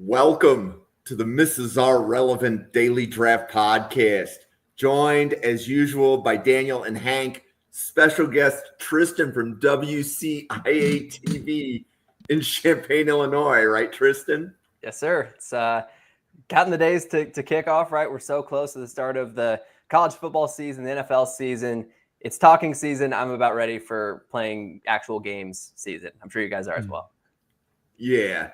Welcome to the Mrs. R Relevant Daily Draft Podcast. Joined as usual by Daniel and Hank, special guest Tristan from WCIA TV in Champaign, Illinois. Right, Tristan? Yes, sir. It's counting the days to kick off, right? We're so close to the start of the college football season, the NFL season. It's talking season. I'm about ready for playing actual games season. I'm sure you guys are as well. Yeah.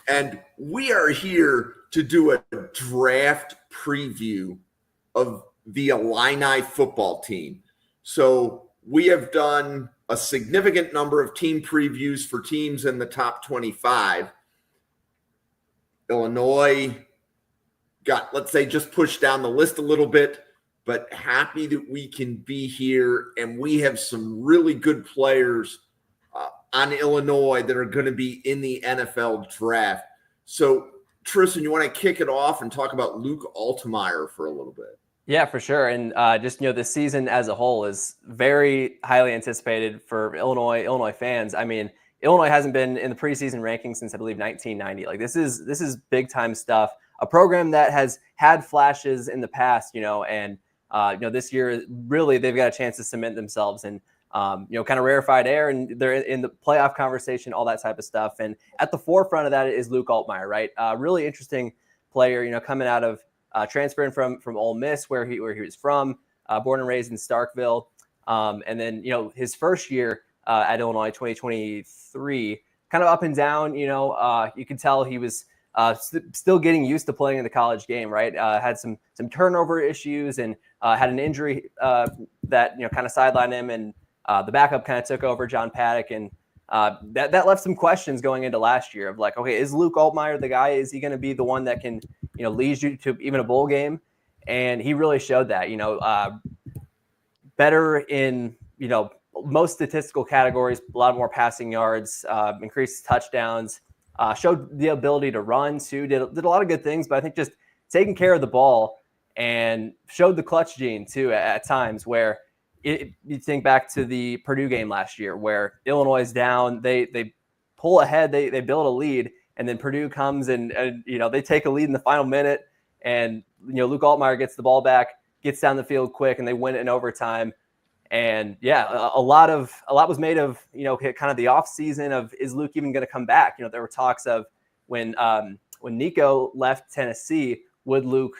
And we are here to do a draft preview of the Illini football team. So we have done a significant number of team previews for teams in the top 25. Illinois got, let's say, just pushed down the list a little bit, but happy that we can be here. And we have some really good players on Illinois that are going to be in the NFL draft. So, Tristan, you want to kick it off and talk about Luke Altmyer for a little bit? Yeah, for sure. And this season as a whole is very highly anticipated for Illinois fans. I mean, Illinois hasn't been in the preseason rankings since, I believe, 1990. Like, this is big time stuff. A program that has had flashes in the past, and this year really they've got a chance to cement themselves and kind of rarefied air, and they're in the playoff conversation, all that type of stuff. And at the forefront of that is Luke Altmyer, right? Really interesting player, coming out of transferring from Ole Miss, where he was from, born and raised in Starkville. And then, his first year at Illinois, 2023, kind of up and down, you could tell he was still getting used to playing in the college game, right? Had some turnover issues and had an injury that, kind of sidelined him, and the backup kind of took over, John Paddock, and that left some questions going into last year of like, okay, is Luke Altmyer the guy? Is he going to be the one that can, lead you to even a bowl game? And he really showed that, better in, most statistical categories, a lot more passing yards, increased touchdowns, showed the ability to run too, did a lot of good things, but I think just taking care of the ball and showed the clutch gene too at times where you think back to the Purdue game last year where Illinois is down, they pull ahead, they build a lead, and then Purdue comes and they take a lead in the final minute, and Luke Altmyer gets the ball back, gets down the field quick, and they win it in overtime. And a lot was made of kind of the off season of, is Luke even going to come back? There were talks of when Nico left Tennessee, would Luke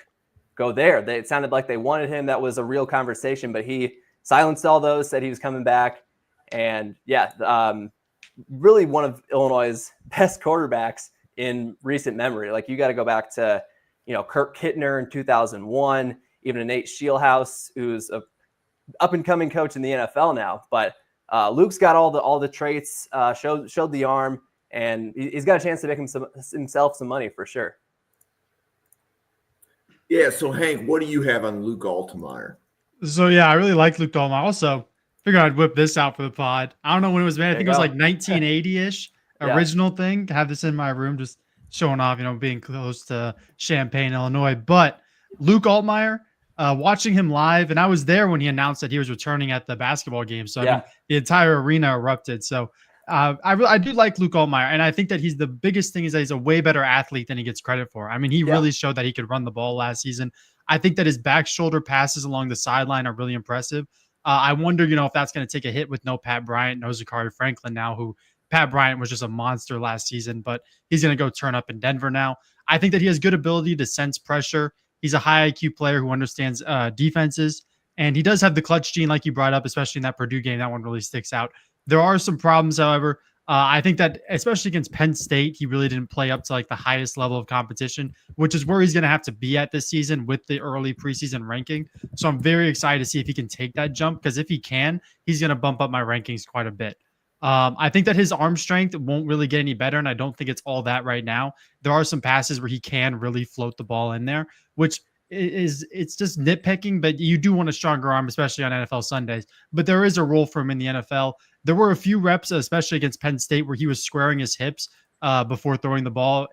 go there? It sounded like they wanted him. That was a real conversation, but he silenced all those, said he was coming back. And really one of Illinois' best quarterbacks in recent memory. Like, you got to go back to, Kirk Kittner in 2001, even Nate Scheelhaus, who's a up and coming coach in the NFL now. But Luke's got all the traits, showed the arm, and he's got a chance to make himself some money for sure. Yeah. So Hank, what do you have on Luke Altmyer? So, I really like Luke Altmyer. Also, figured I'd whip this out for the pod. I don't know when it was made. I think it was like 1980-ish, original thing. To have this in my room, just showing off, being close to Champaign, Illinois. But Luke Altmyer, watching him live, and I was there when he announced that he was returning at the basketball game. So, I mean, the entire arena erupted. So, I do like Luke Altmyer, and I think that the biggest thing is that he's a way better athlete than he gets credit for. I mean, he really showed that he could run the ball last season. I think that his back shoulder passes along the sideline are really impressive. I wonder, if that's going to take a hit with no Pat Bryant, no Zachary Franklin now, who Pat Bryant was just a monster last season, but he's going to go turn up in Denver now. I think that he has good ability to sense pressure. He's a high IQ player who understands defenses, and he does have the clutch gene like you brought up, especially in that Purdue game. That one really sticks out. There are some problems, however. I think that especially against Penn State, he really didn't play up to like the highest level of competition, which is where he's going to have to be at this season with the early preseason ranking. So I'm very excited to see if he can take that jump, because if he can, he's going to bump up my rankings quite a bit. I think that his arm strength won't really get any better, and I don't think it's all that right now. There are some passes where he can really float the ball in there, which it's just nitpicking, but you do want a stronger arm, especially on NFL Sundays. But there is a role for him in the NFL. There were a few reps, especially against Penn State, where he was squaring his hips before throwing the ball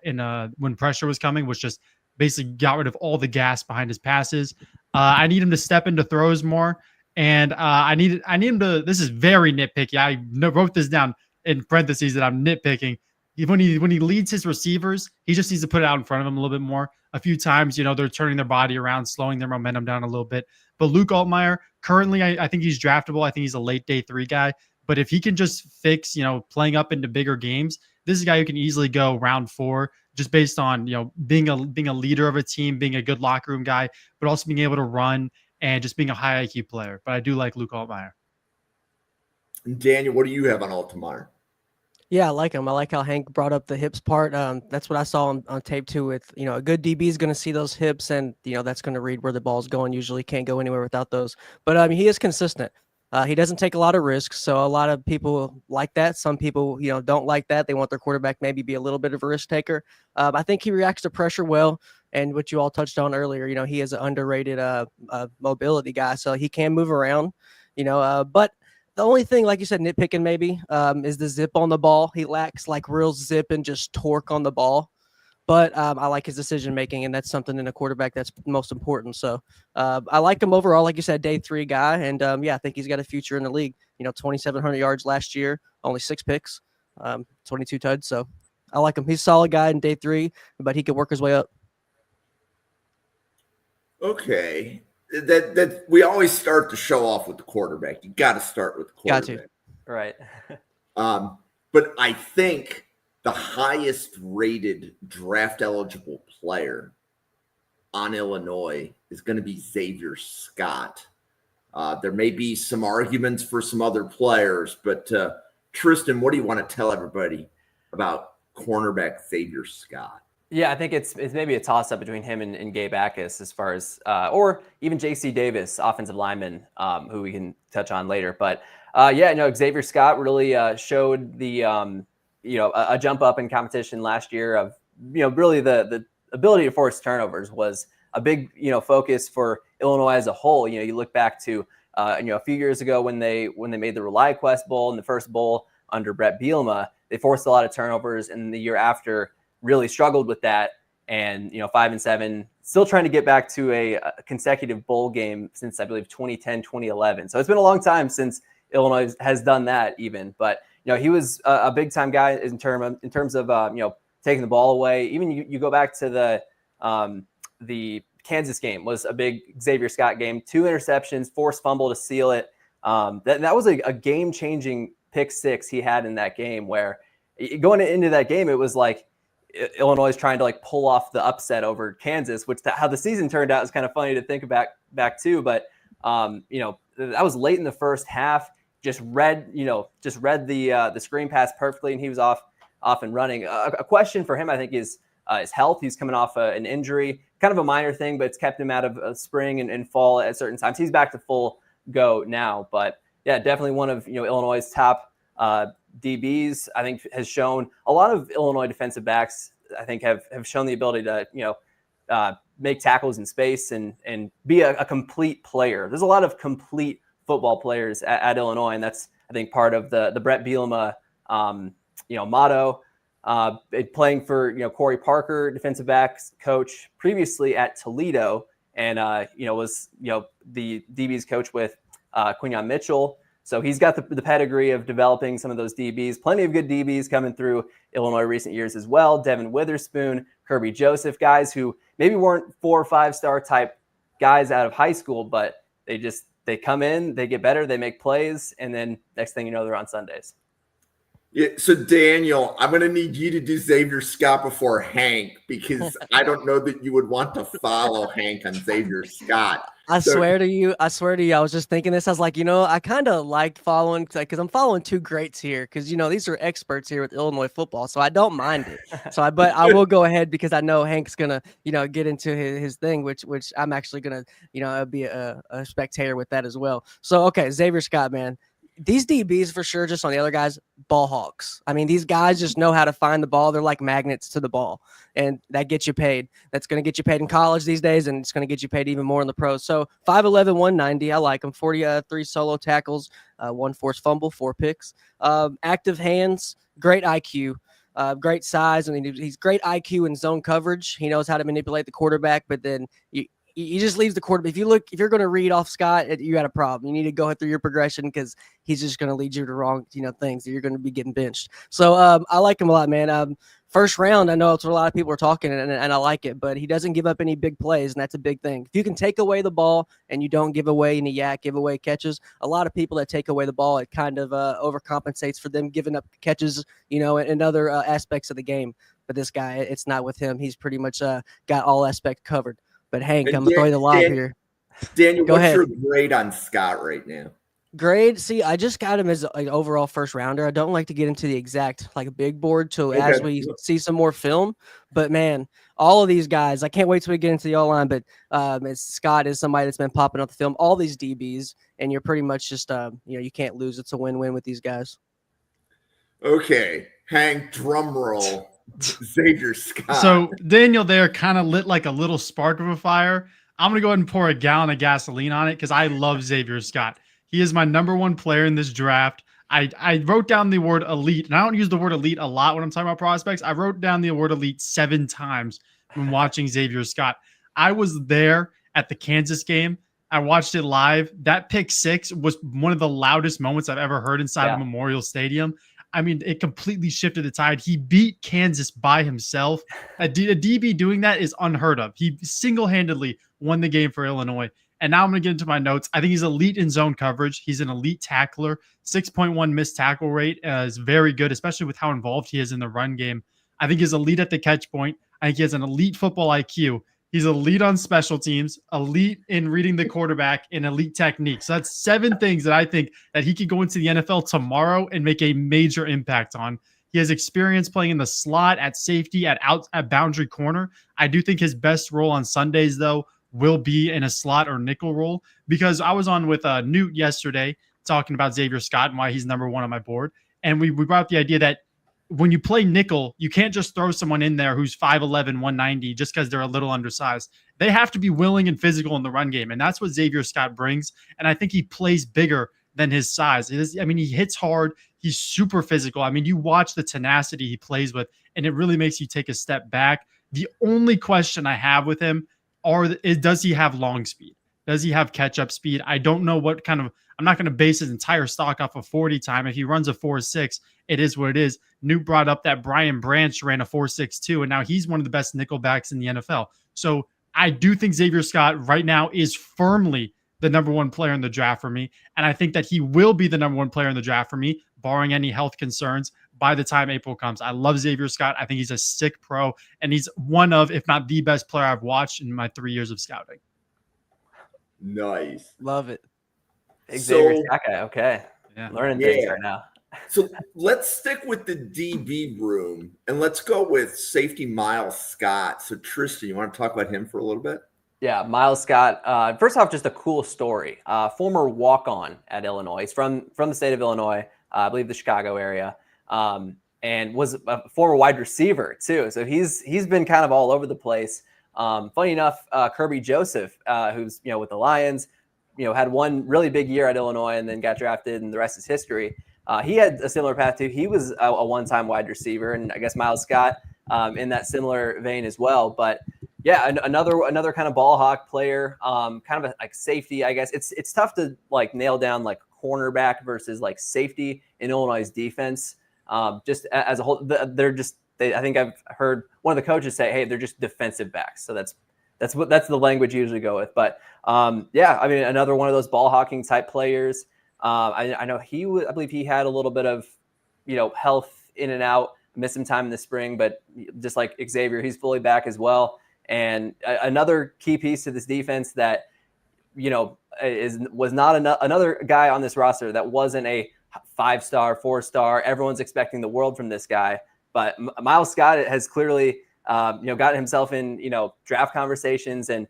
when pressure was coming, which just basically got rid of all the gas behind his passes. I need him to step into throws more. And I need him to, this is very nitpicky. I wrote this down in parentheses that I'm nitpicking. when he leads his receivers, he just needs to put it out in front of him a little bit more. A few times, they're turning their body around, slowing their momentum down a little bit. But Luke Altmyer, currently, I think he's draftable. I think he's a late day 3 guy. But if he can just fix, playing up into bigger games, this is a guy who can easily go round 4, just based on, being a leader of a team, being a good locker room guy, but also being able to run and just being a high IQ player. But I do like Luke Altmyer. Daniel, what do you have on Altmyer? Yeah, I like him. I like how Hank brought up the hips part. That's what I saw on tape too. With a good DB is going to see those hips, and that's going to read where the ball's going. Usually, can't go anywhere without those. But he is consistent. He doesn't take a lot of risks, so a lot of people like that. Some people, don't like that. They want their quarterback maybe be a little bit of a risk taker. I think he reacts to pressure well, and what you all touched on earlier, he is an underrated mobility guy, so he can move around. But the only thing, like you said, nitpicking maybe is the zip on the ball. He lacks like real zip and just torque on the ball. But I like his decision making, and that's something in a quarterback that's most important. So I like him overall, like you said, day 3 guy, and I think he's got a future in the league. 2,700 yards last year, only 6 picks, 22 tuds. So I like him. He's a solid guy in day 3, but he could work his way up. Okay, that we always start the show off with the quarterback. You got to start with the quarterback. Right. But I think the highest rated draft eligible player on Illinois is going to be Xavier Scott. There may be some arguments for some other players, but Tristan, what do you want to tell everybody about cornerback Xavier Scott? Yeah, I think it's maybe a toss-up between him and Gabe as far as, or even J.C. Davis, offensive lineman, who we can touch on later. But Xavier Scott really showed the a jump up in competition last year of really the ability to force turnovers was a big focus for Illinois as a whole. You look back to a few years ago when they made the ReliaQuest Bowl and the first bowl under Brett Bielema, they forced a lot of turnovers, and the year after really struggled with that, and 5-7, still trying to get back to a consecutive bowl game since I believe 2010, 2011. So it's been a long time since Illinois has done that even, but he was a big time guy in terms of taking the ball away. Even you go back to the Kansas game was a big Xavier Scott game, 2 interceptions, forced fumble to seal it. That was a game changing pick 6 he had in that game, where going into that game, it was like Illinois is trying to like pull off the upset over Kansas, which how the season turned out is kind of funny to think back to. But that was late in the first half. Just read the screen pass perfectly, and he was off and running. A question for him, I think, is his health. He's coming off an injury, kind of a minor thing, but it's kept him out of spring and fall at certain times. He's back to full go now, but yeah, definitely one of Illinois' top DBs. I think has shown a lot of Illinois defensive backs. I think have shown the ability to make tackles in space and be a complete player. There's a lot of complete football players at Illinois, and that's I think part of the Brett Bielema motto. Playing for Corey Parker, defensive backs coach previously at Toledo, and was the DB's coach with Quinyon Mitchell. So he's got the pedigree of developing some of those DBs. Plenty of good DBs coming through Illinois recent years as well. Devin Witherspoon, Kirby Joseph, guys who maybe weren't 4 or 5 star type guys out of high school, but they come in, they get better, they make plays, and then next thing you know, they're on Sundays. Yeah, so Daniel, I'm going to need you to do Xavier Scott before Hank, because I don't know that you would want to follow Hank on Xavier Scott. I swear to you, I was just thinking this. I was like, I kind of liked following, because I'm following 2 greats here, because, these are experts here with Illinois football, so I don't mind it. But I will go ahead, because I know Hank's going to, get into his thing, which I'm actually going to, be a spectator with that as well. So, okay, Xavier Scott, man. These DBs for sure, just on the other guys, ball hawks. I mean, these guys just know how to find the ball. They're like magnets to the ball, and that gets you paid. That's going to get you paid in college these days, and it's going to get you paid even more in the pros. So 5'11", 190, I like him. 43 solo tackles, 1 forced fumble, 4 picks. Active hands, great IQ. Great size. I mean, he's great IQ in zone coverage. He knows how to manipulate the quarterback, but then he just leaves the quarterback. If you're going to read off Scott, you got a problem. You need to go through your progression because he's just going to lead you to wrong, things that you're going to be getting benched. So I like him a lot, man. First round, I know it's what a lot of people are talking, and I like it, but he doesn't give up any big plays, and that's a big thing. If you can take away the ball and you don't give away any give away catches, a lot of people that take away the ball, it kind of overcompensates for them giving up catches, and other aspects of the game. But this guy, it's not with him. He's pretty much got all aspects covered. But Hank, I'm going to throw you the lob here. Daniel, Go what's ahead. your grade on Scott right now? Grade, see, I just got him as an overall first rounder. I don't like to get into the exact big board till as we see some more film. But man, all of these guys, I can't wait till we get into the all line. But Scott is somebody that's been popping up the film. All these DBs, and you're pretty much just you can't lose. It's a win-win with these guys. Okay, Hank, drum roll. Xavier Scott. So Daniel there kind of lit like a little spark of a fire. I'm gonna go ahead and pour a gallon of gasoline on it because I love Xavier Scott. He is my #1 player in this draft. I wrote down the word elite, and I don't use the word elite a lot when I'm talking about prospects. I wrote down the word elite 7 times when watching Xavier Scott. I was there at the Kansas game. I watched it live. That pick 6 was one of the loudest moments I've ever heard inside of Memorial Stadium. I mean, it completely shifted the tide. He beat Kansas by himself. A DB doing that is unheard of. He single-handedly won the game for Illinois. And now I'm going to get into my notes. I think he's elite in zone coverage. He's an elite tackler. 6.1 missed tackle rate is very good, especially with how involved he is in the run game. I think he's elite at the catch point. I think he has an elite football IQ. He's elite on special teams, elite in reading the quarterback, and elite technique. So that's 7 things that I think that he could go into the NFL tomorrow and make a major impact on. He has experience playing in the slot, at safety, at boundary corner. I do think his best role on Sundays, though, will be in a slot or nickel role, because I was on with Newt yesterday talking about Xavier Scott and why he's #1 on my board. And we brought up the idea that when you play nickel, you can't just throw someone in there who's 5'11", 190 just because they're a little undersized. They have to be willing and physical in the run game, and that's what Xavier Scott brings. And I think he plays bigger than his size. He hits hard. He's super physical. I mean, you watch the tenacity he plays with, and it really makes you take a step back. The only question I have with him does he have long speed? Does he have catch-up speed? I don't know what kind of – I'm not going to base his entire stock off of 40 time. If he runs a 4.6, it is what it is. Newt brought up that Brian Branch ran a 4.62, and now he's one of the best nickel backs in the NFL. So I do think Xavier Scott right now is firmly the #1 player in the draft for me, and I think that he will be the #1 player in the draft for me, barring any health concerns, by the time April comes. I love Xavier Scott. I think he's a sick pro, and he's one of, if not the best player I've watched in my 3 years of scouting. Nice. Love it. Xavier Scott guy. Okay. Yeah. Learning things right now. So let's stick with the DB room, and let's go with safety Miles Scott. So Tristan, you want to talk about him for a little bit? Yeah, Miles Scott. First off, just a cool story. Former walk-on at Illinois. He's from the state of Illinois, I believe the Chicago area, and was a former wide receiver too. So he's been kind of all over the place. Funny enough, Kirby Joseph, who's with the Lions, had one really big year at Illinois and then got drafted, and the rest is history. He had a similar path too. He was a one-time wide receiver, and I guess Miles Scott in that similar vein as well. But yeah, another kind of ball hawk player, kind of a safety, I guess. It's tough to nail down cornerback versus safety in Illinois' defense. Just as a whole, I think I've heard one of the coaches say, "Hey, they're just defensive backs." So that's the language you usually go with. But yeah, I mean, another one of those ball hawking type players. I know I believe he had a little bit of health in and out, missed some time in the spring, but just like Xavier, he's fully back as well. And another key piece to this defense that was not another guy on this roster that wasn't a 5-star, 4-star. Everyone's expecting the world from this guy, but Miles Scott has clearly gotten himself in draft conversations and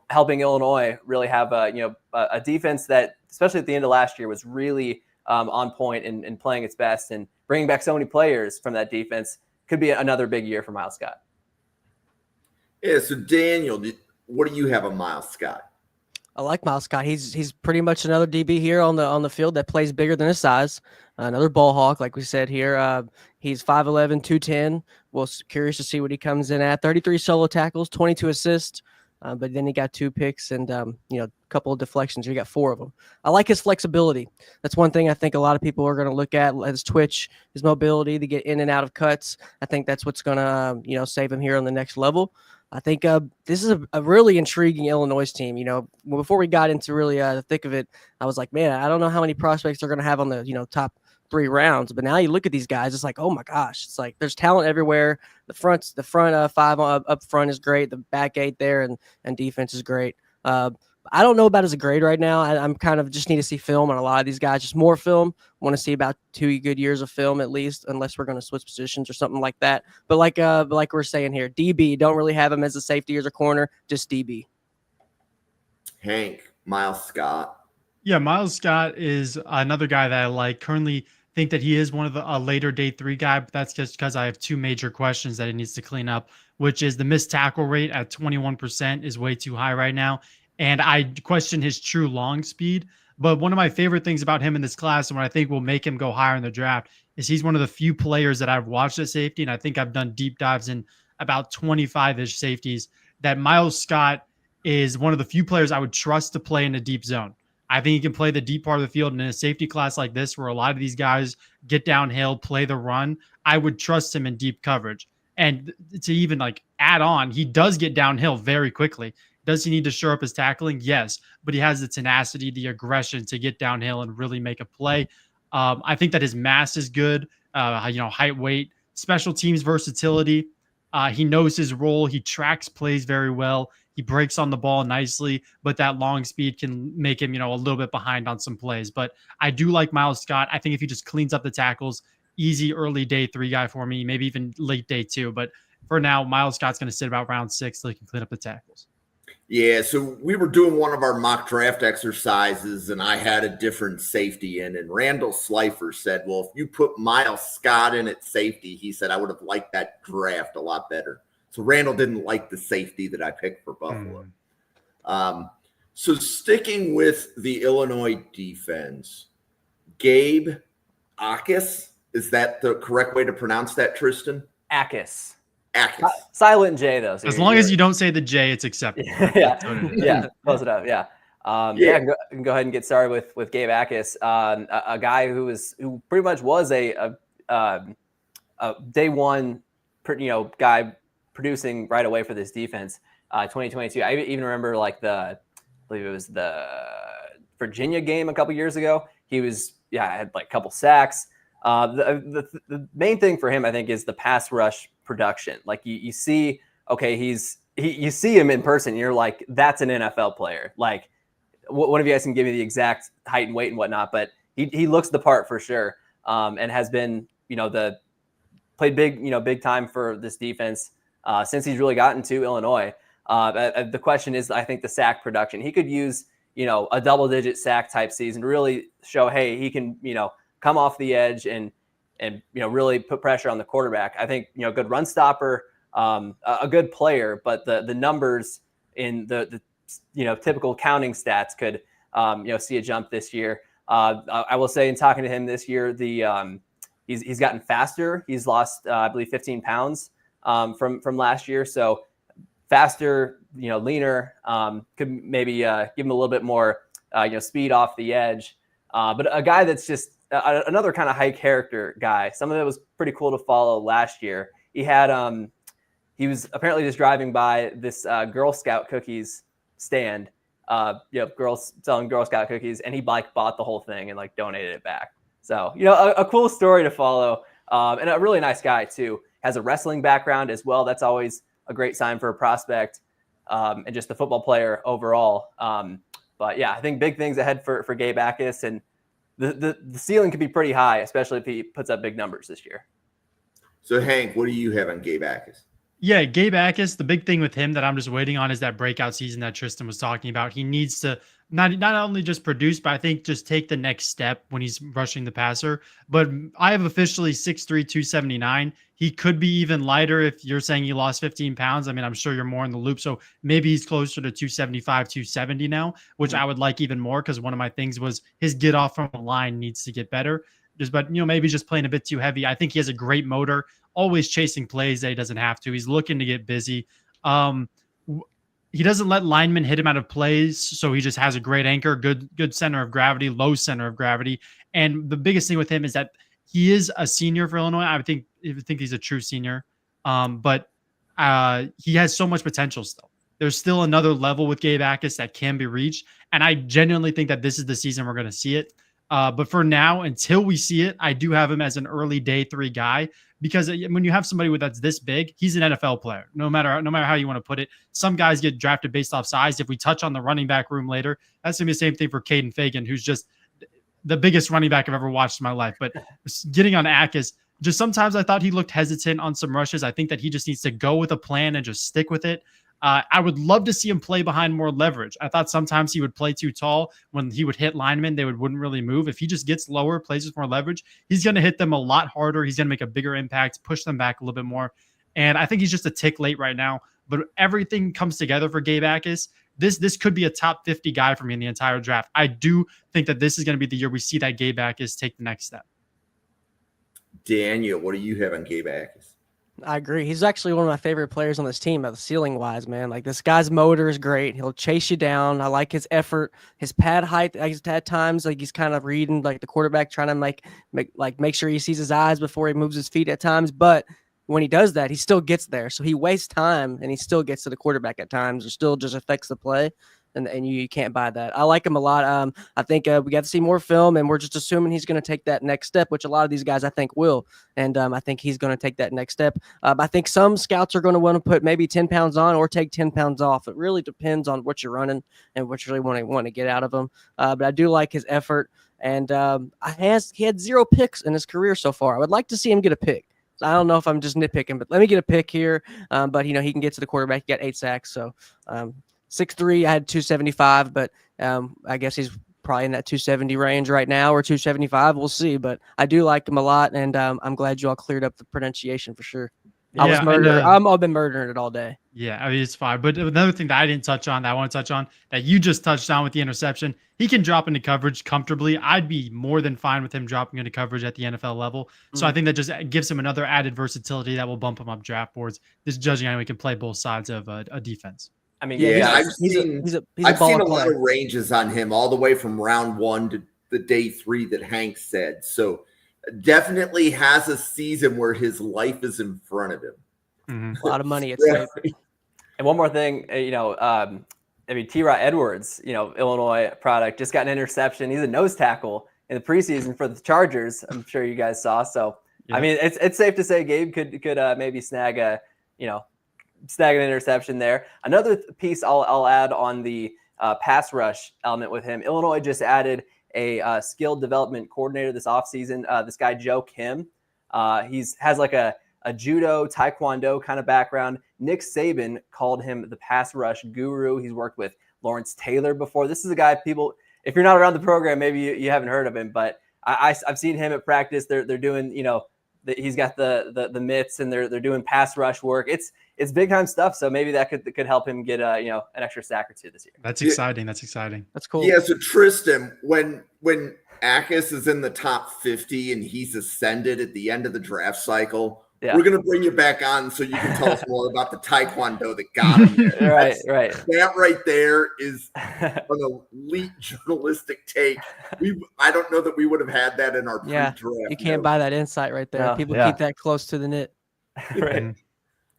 helping Illinois really have a defense that, especially at the end of last year, was really on point and playing its best, and bringing back so many players from that defense could be another big year for Miles Scott. Yeah. So Daniel, what do you have on Miles Scott? I like Miles Scott. He's pretty much another DB here on the field that plays bigger than his size. Another ball hawk, like we said here. He's 5'11", 210. Well, curious to see what he comes in at. 33 solo tackles, 22 assists. But then he got 2 picks and a couple of deflections. He got 4 of them. I like his flexibility. That's one thing I think a lot of people are going to look at: his twitch, his mobility to get in and out of cuts. I think that's what's going to save him here on the next level. I think this is a really intriguing Illinois team. Before we got into really the thick of it, I was like, man, I don't know how many prospects they're going to have on the top 3 rounds. But now you look at these guys, it's like, oh my gosh, it's like there's talent everywhere. The front 5 up front is great. The back 8 there and defense is great. I don't know about as a grade right now. I'm kind of just need to see film on a lot of these guys, just more film. Want to see about 2 good years of film at least, unless we're going to switch positions or something like that. But like we're saying here, DB, don't really have him as a safety or as a corner, just DB. Hank, Miles Scott. Yeah, Miles Scott is another guy that I like. Currently think that he is one of the later day 3 guy, but that's just because I have 2 major questions that he needs to clean up, which is the missed tackle rate at 21% is way too high right now. And I question his true long speed. But one of my favorite things about him in this class, and what I think will make him go higher in the draft, is he's one of the few players that I've watched at safety, and I think I've done deep dives in about 25-ish safeties, that Miles Scott is one of the few players I would trust to play in a deep zone. I think he can play the deep part of the field, and in a safety class like this, where a lot of these guys get downhill, play the run, I would trust him in deep coverage. And to even add on, he does get downhill very quickly. Does he need to shore up his tackling? Yes, but he has the tenacity, the aggression to get downhill and really make a play. I think that his mass is good. Height, weight, special teams versatility. He knows his role. He tracks plays very well. He breaks on the ball nicely, but that long speed can make him, a little bit behind on some plays. But I do like Miles Scott. I think if he just cleans up the tackles, easy early day 3 guy for me, maybe even late day 2. But for now, Miles Scott's going to sit about round 6 so he can clean up the tackles. Yeah, so we were doing one of our mock draft exercises, and I had a different safety in, and Randall Slifer said, well, if you put Miles Scott in at safety, he said, I would have liked that draft a lot better. So Randall didn't like the safety that I picked for Buffalo. So sticking with the Illinois defense, Gabe Jacas, is that the correct way to pronounce that, Tristan? Jacas. Jacas. Silent J, though. So as long as you don't say the J, it's acceptable. Yeah, close enough. Yeah. Go ahead and get started with Gabe Jacas, a guy who pretty much was a day 1, guy producing right away for this defense. 2022. I even remember I believe it was the Virginia game a couple years ago. He was had a couple sacks. The main thing for him, I think, is the pass rush production. You see, okay, you see him in person, and you're like, that's an NFL player. One of you guys can give me the exact height and weight and whatnot, but he looks the part for sure, and has been played big time for this defense since he's really gotten to Illinois. The question is, I think, the sack production. He could use a double-digit sack type season to really show, hey, he can come off the edge and really put pressure on the quarterback. I think good run stopper, a good player, but the numbers in the typical counting stats could see a jump this year. I will say, in talking to him this year, he's gotten faster. He's lost I believe 15 pounds from last year, so faster, leaner, could maybe give him a little bit more speed off the edge. But a guy that's just another kind of high character guy. Some of it was pretty cool to follow last year. He was apparently just driving by this Girl Scout cookies stand, girls selling Girl Scout cookies, and he bought the whole thing and donated it back. So, a cool story to follow, and a really nice guy too. Has a wrestling background as well. That's always a great sign for a prospect, and just a football player overall. But yeah, I think big things ahead for Gabe Jacas, and the ceiling could be pretty high, especially if he puts up big numbers this year. So Hank, what do you have on Gabe Jacas? Yeah, Gabe Jacas, the big thing with him that I'm just waiting on is that breakout season that Tristan was talking about. He needs to not only just produce, but I think just take the next step when he's rushing the passer. But I have officially 6'3", 279. He could be even lighter if you're saying he lost 15 pounds. I mean, I'm sure you're more in the loop. So maybe he's closer to 275, 270 now, which I would like even more, because one of my things was his get off from the line needs to get better. But maybe just playing a bit too heavy. I think he has a great motor, always chasing plays that he doesn't have to. He's looking to get busy. he doesn't let linemen hit him out of plays, so he just has a great anchor, good center of gravity, low center of gravity. And the biggest thing with him is that he is a senior for Illinois. I think he's a true senior, but he has so much potential still. There's still another level with Gabe Jacas that can be reached, and I genuinely think that this is the season we're going to see it. But for now, until we see it, I do have him as an early day 3 guy, because when you have somebody that's this big, he's an NFL player. No matter how you want to put it. Some guys get drafted based off size. If we touch on the running back room later, that's gonna be the same thing for Kaden Feagin, who's just the biggest running back I've ever watched in my life. But getting on Jacas, just sometimes I thought he looked hesitant on some rushes. I think that he just needs to go with a plan and just stick with it. I would love to see him play behind more leverage. I thought sometimes he would play too tall. When he would hit linemen, they wouldn't really move. If he just gets lower, plays with more leverage, he's going to hit them a lot harder. He's going to make a bigger impact, push them back a little bit more. And I think he's just a tick late right now. But everything comes together for Gabe Jacas. This could be a top 50 guy for me in the entire draft. I do think that this is going to be the year we see that Gabe Jacas take the next step. Daniel, what do you have on Gabe Jacas? I agree. He's actually one of my favorite players on this team, the ceiling wise, man. Like, this guy's motor is great. He'll chase you down. I like his effort, his pad height. At times, like, he's kind of reading like the quarterback, trying to make sure he sees his eyes before he moves his feet at times. But when he does that, he still gets there. So he wastes time and he still gets to the quarterback at times, or still just affects the play. And you can't buy that. I like him a lot. I think we got to see more film, and we're just assuming he's going to take that next step, which a lot of these guys I think will. And I think he's going to take that next step. I think some scouts are going to want to put maybe 10 pounds on or take 10 pounds off. It really depends on what you're running and what you really want to get out of him. But I do like his effort. And he had 0 picks in his career so far. I would like to see him get a pick. I don't know if I'm just nitpicking, but let me get a pick here. But, he can get to the quarterback. He got 8 sacks. So, 6'3", I had 275, but I guess he's probably in that 270 range right now, or 275. We'll see, but I do like him a lot, and I'm glad you all cleared up the pronunciation for sure. Yeah, I've been murdering it all day. Yeah, I mean, it's fine. But another thing that I didn't touch on, that I want to touch on, that you just touched on with the interception, he can drop into coverage comfortably. I'd be more than fine with him dropping into coverage at the NFL level. So I think that just gives him another added versatility that will bump him up draft boards. Just judging how he can play both sides of a defense. I mean, I've seen a lot of ranges on him, all the way from round 1 to the day 3 that Hank said. So definitely has a season where his life is in front of him. Mm-hmm. A lot of money at stake. And one more thing, T-Rod Edwards, Illinois product, just got an interception. He's a nose tackle in the preseason for the Chargers. I'm sure you guys saw. So, yeah. I mean, it's safe to say Gabe could maybe snag an interception there. Another piece I'll add on the pass rush element with him. Illinois just added a skill development coordinator this offseason. This guy, Joe Kim. Has like a judo, taekwondo kind of background. Nick Saban called him the pass rush guru. He's worked with Lawrence Taylor before. This is a guy people, if you're not around the program, maybe you haven't heard of him, but I've seen him at practice. They're doing, he's got the mitts, and they're doing pass rush work. It's big time stuff. So maybe that could help him get an extra sack or 2 this year. That's exciting. That's exciting. That's cool. Yeah. So Tristan, when Jacas is in the top 50 and he's ascended at the end of the draft cycle, we're going to bring you back on so you can tell us more about the taekwondo that got him there. Right. That right there is an elite journalistic take. I don't know that we would have had that in our pre-draft. You can't buy that insight right there. People keep that close to the knit. Right.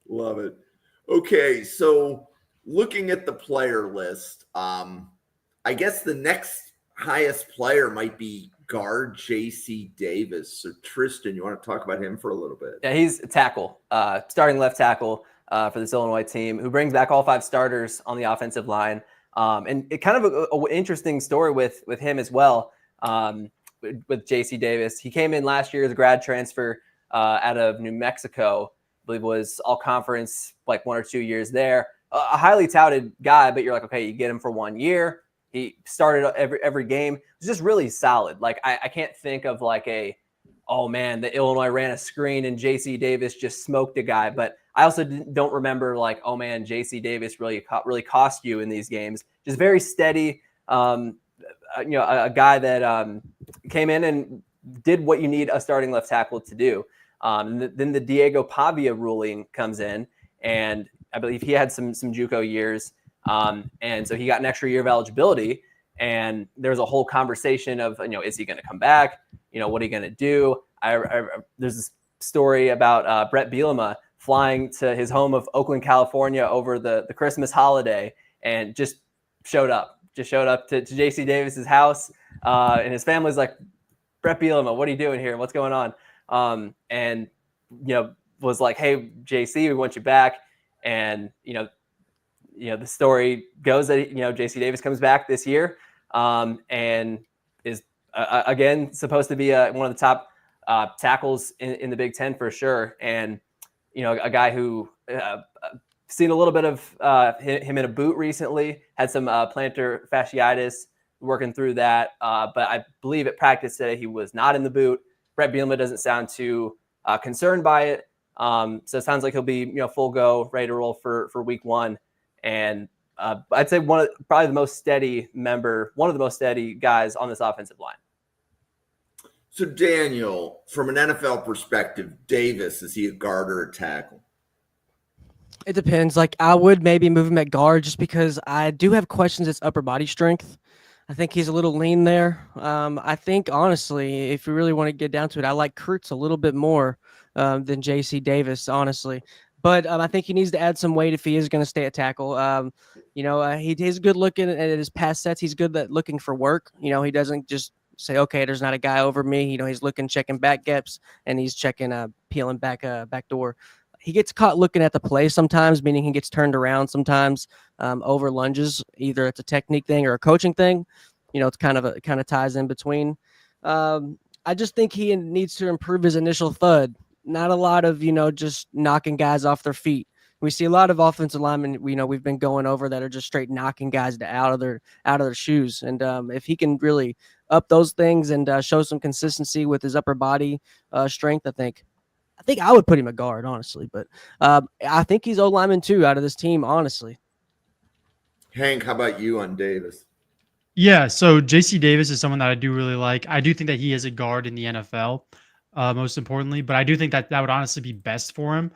Love it. Okay, so looking at the player list, I guess the next highest player might be guard J.C. Davis. So Tristan, you want to talk about him for a little bit? Yeah, he's a tackle, starting left tackle for this Illinois team, who brings back all 5 starters on the offensive line. And it kind of an interesting story with him as well, with J.C. Davis. He came in last year as a grad transfer out of New Mexico. I believe was all conference like 1 or 2 years there. A highly touted guy, but you're like, okay, you get him for 1 year. He started every game. It was just really solid. Like I can't think of like the Illinois ran a screen and J.C. Davis just smoked a guy. But I also don't remember like, oh man, J.C. Davis really cost you in these games. Just very steady. A guy that came in and did what you need a starting left tackle to do. Then the Diego Pavia ruling comes in, and I believe he had some JUCO years. And so he got an extra year of eligibility. And there's a whole conversation of, is he going to come back? What are you going to do? There's this story about Brett Bielema flying to his home of Oakland, California over the Christmas holiday and just showed up to JC Davis's house. And his family's like, Brett Bielema, what are you doing here? What's going on? And was like, hey, JC, we want you back. And, the story goes that, JC Davis comes back this year and is, again, supposed to be one of the top tackles in the Big Ten for sure. And, a guy who seen a little bit of him in a boot recently, had some plantar fasciitis, working through that. But I believe at practice today he was not in the boot. Brett Bielema doesn't sound too concerned by it. So it sounds like he'll be, full go, ready to roll for week one. And I'd say one of the most steady guys on this offensive line. So Daniel, from an NFL perspective, Davis, is he a guard or a tackle? It depends. Like, I would maybe move him at guard just because I do have questions at upper body strength. I think he's a little lean there. I think, honestly, if you really want to get down to it, I like Kreutz a little bit more than JC Davis, honestly. But I think he needs to add some weight if he is going to stay at tackle. He's good looking at his pass sets. He's good at looking for work. He doesn't just say, okay, there's not a guy over me. He's checking back gaps, and he's checking, peeling back door. He gets caught looking at the play sometimes, meaning he gets turned around sometimes over lunges. Either it's a technique thing or a coaching thing. It's kind of ties in between. I just think he needs to improve his initial thud. Not a lot of, just knocking guys off their feet. We see a lot of offensive linemen, we've been going over that are just straight knocking guys out of their shoes. And if he can really up those things and show some consistency with his upper body strength, I think I would put him a guard, honestly. But I think he's O-lineman too out of this team, honestly. Hank, how about you on Davis? Yeah, so JC Davis is someone that I do really like. I do think that he is a guard in the NFL, most importantly, but I do think that would honestly be best for him.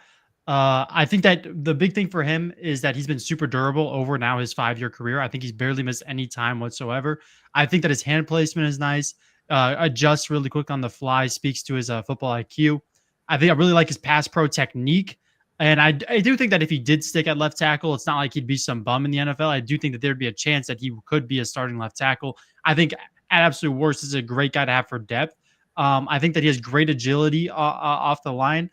I think that the big thing for him is that he's been super durable over now his 5-year career. I think he's barely missed any time whatsoever. I think that his hand placement is nice, adjusts really quick on the fly, speaks to his football IQ. I really like his pass pro technique. And I do think that if he did stick at left tackle, it's not like he'd be some bum in the NFL. I do think that there'd be a chance that he could be a starting left tackle. I think at absolute worst, this is a great guy to have for depth. I think that he has great agility off the line.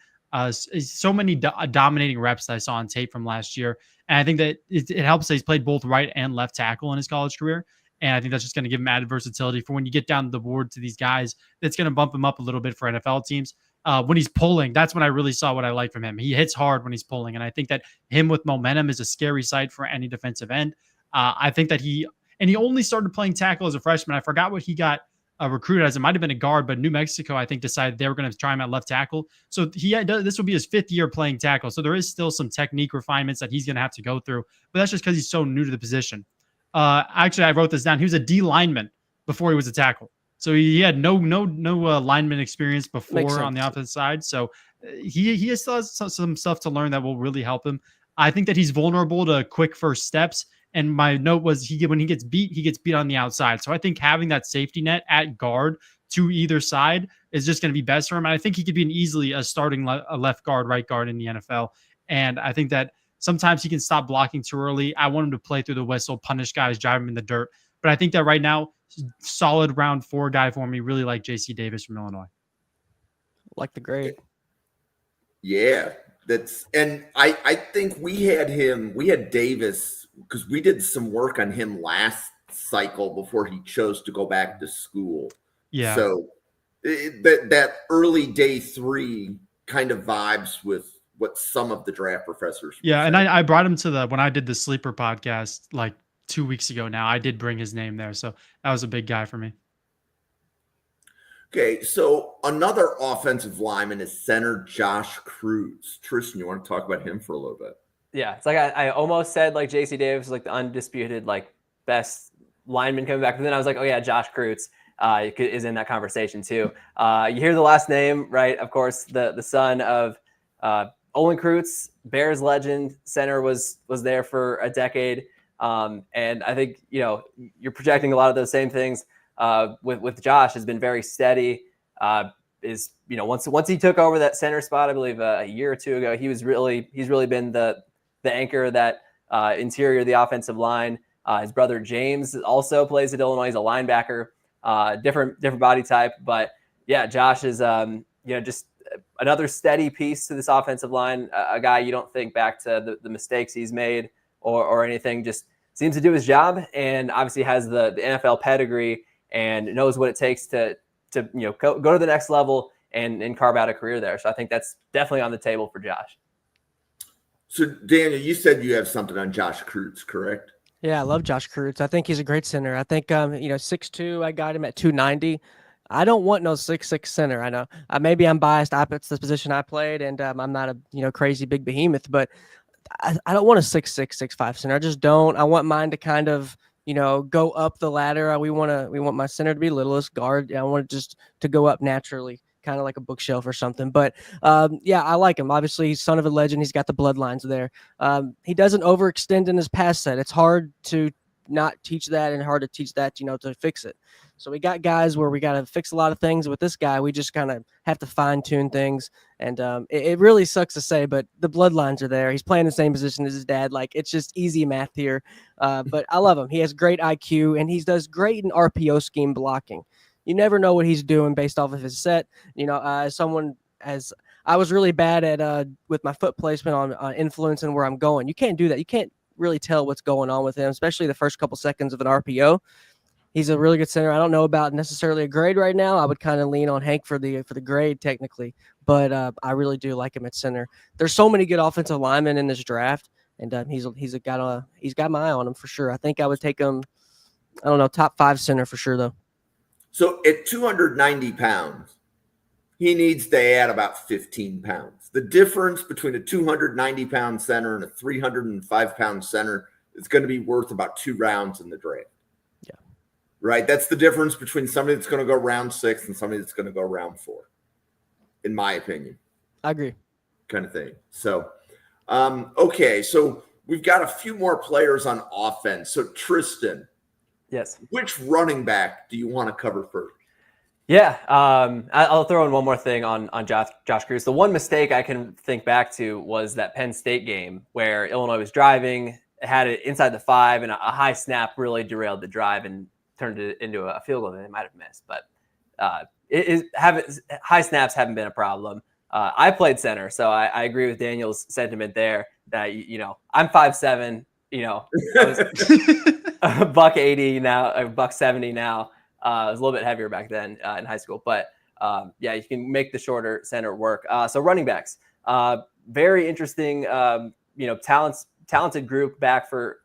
So many dominating reps that I saw on tape from last year. And I think that it helps that he's played both right and left tackle in his college career. And I think that's just going to give him added versatility for when you get down the board to these guys. That's going to bump him up a little bit for NFL teams. When he's pulling, that's when I really saw what I like from him. He hits hard when he's pulling. And I think that him with momentum is a scary sight for any defensive end. I think that he only started playing tackle as a freshman. I forgot what he got recruited as. It might have been a guard, but New Mexico, I think, decided they were going to try him at left tackle. So this will be his 5th year playing tackle. So there is still some technique refinements that he's going to have to go through, but that's just because he's so new to the position. Actually, I wrote this down. He was a D lineman before he was a tackle. So he had no lineman experience before on the offensive side. So he still has some stuff to learn that will really help him. I think that he's vulnerable to quick first steps. And my note was when he gets beat on the outside. So I think having that safety net at guard to either side is just going to be best for him. And I think he could be easily a starting left guard, right guard in the NFL. And I think that sometimes he can stop blocking too early. I want him to play through the whistle, punish guys, drive him in the dirt. But I think that right now, solid round 4 guy for me. Really like JC Davis from Illinois. Like the grade. Yeah, and I think we had Davis because we did some work on him last cycle before he chose to go back to school. Yeah. So that early day 3 kind of vibes with what some of the draft professors. Yeah, and I brought him to when I did the Sleeper podcast like 2 weeks ago now. I did bring his name there. So that was a big guy for me. Okay, so another offensive lineman is center Josh Kreutz. Tristan, you want to talk about him for a little bit? Yeah, it's like I almost said like JC Davis was like the undisputed like best lineman coming back. But then I was like, oh yeah, Josh Kreutz is in that conversation too. You hear the last name, right? Of course, the son of Olin Kreutz, Bears legend, center was there for a decade. And I think, you're projecting a lot of those same things with Josh. Has been very steady. Once he took over that center spot, I believe a year or two ago, he's really been the anchor of that interior of the offensive line. His brother James also plays at Illinois. He's a linebacker, different body type. But yeah, Josh is just another steady piece to this offensive line. A guy you don't think back to the mistakes he's made or anything. Just seems to do his job, and obviously has the NFL pedigree and knows what it takes to go to the next level and carve out a career there. So I think that's definitely on the table for Josh. So Daniel, you said you have something on Josh Kreutz, correct? Yeah, I love Josh Kreutz. I think he's a great center. I think 6'2", I got him at 290. I don't want no 6'6" center. I know maybe I'm biased. It's the position I played, and I'm not a crazy big behemoth, but I don't want a 6'6", 6'5" center. I just don't. I want mine to kind of go up the ladder. We want my center to be littlest guard. I want it just to go up naturally, kind of like a bookshelf or something. But yeah, I like him. Obviously, he's son of a legend. He's got the bloodlines there. He doesn't overextend in his pass set. It's hard to not teach that and hard to teach that, to fix it. So we got guys where we got to fix a lot of things. With this guy, we just kind of have to fine tune things. And it really sucks to say, but the bloodlines are there. He's playing the same position as his dad. Like, it's just easy math here. But I love him. He has great IQ, and he does great in RPO scheme blocking. You never know what he's doing based off of his set. As I was really bad at with my foot placement on influencing where I'm going. You can't do that. You can't really tell what's going on with him, especially the first couple seconds of an RPO. He's a really good center. I don't know about necessarily a grade right now. I would kind of lean on Hank for the grade technically, but I really do like him at center. There's so many good offensive linemen in this draft, and he's got my eye on him for sure. I think I would take him. I don't know, top 5 center for sure though. So at 290 pounds, he needs to add about 15 pounds. The difference between a 290-pound center and a 305-pound center is going to be worth about 2 rounds in the draft. Yeah. Right? That's the difference between somebody that's going to go round 6 and somebody that's going to go round 4, in my opinion. I agree. Kind of thing. So, okay. So we've got a few more players on offense. So Tristan. Yes. Which running back do you want to cover first? Yeah, I'll throw in one more thing on Josh Kreutz. The one mistake I can think back to was that Penn State game where Illinois was driving, had it inside the 5, and a high snap really derailed the drive and turned it into a field goal that they might have missed. But high snaps haven't been a problem. I played center, so I agree with Daniel's sentiment there that, I'm 5'7", $180 now, $170 now. It was a little bit heavier back then in high school, but yeah, you can make the shorter center work. So running backs, very interesting, talented group back for,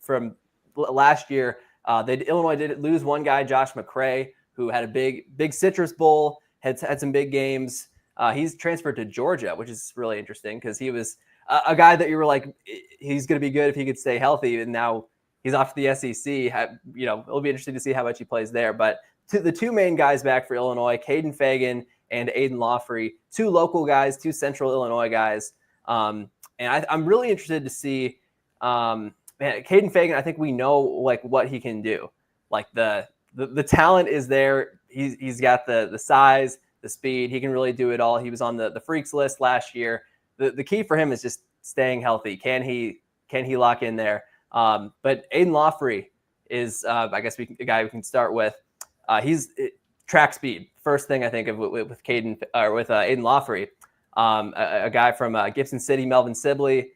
from last year. Illinois did lose one guy, Josh McCray, who had a big Citrus Bowl, had some big games. He's transferred to Georgia, which is really interesting because he was a guy that you were like, he's going to be good if he could stay healthy. And now he's off to the SEC. It'll be interesting to see how much he plays there. But the 2 main guys back for Illinois, Kaden Feagin and Aidan Laughery, 2 local guys, 2 Central Illinois guys. And I'm really interested to see, Kaden Feagin. I think we know like what he can do. Like the talent is there. He's got the size, the speed. He can really do it all. He was on the freaks list last year. The key for him is just staying healthy. Can he lock in there? But Aidan Laughery is, I guess, a guy we can start with. He's track speed. First thing I think of with Kaden or with Aidan Laughery, a guy from Gibson City, Melvin Sibley,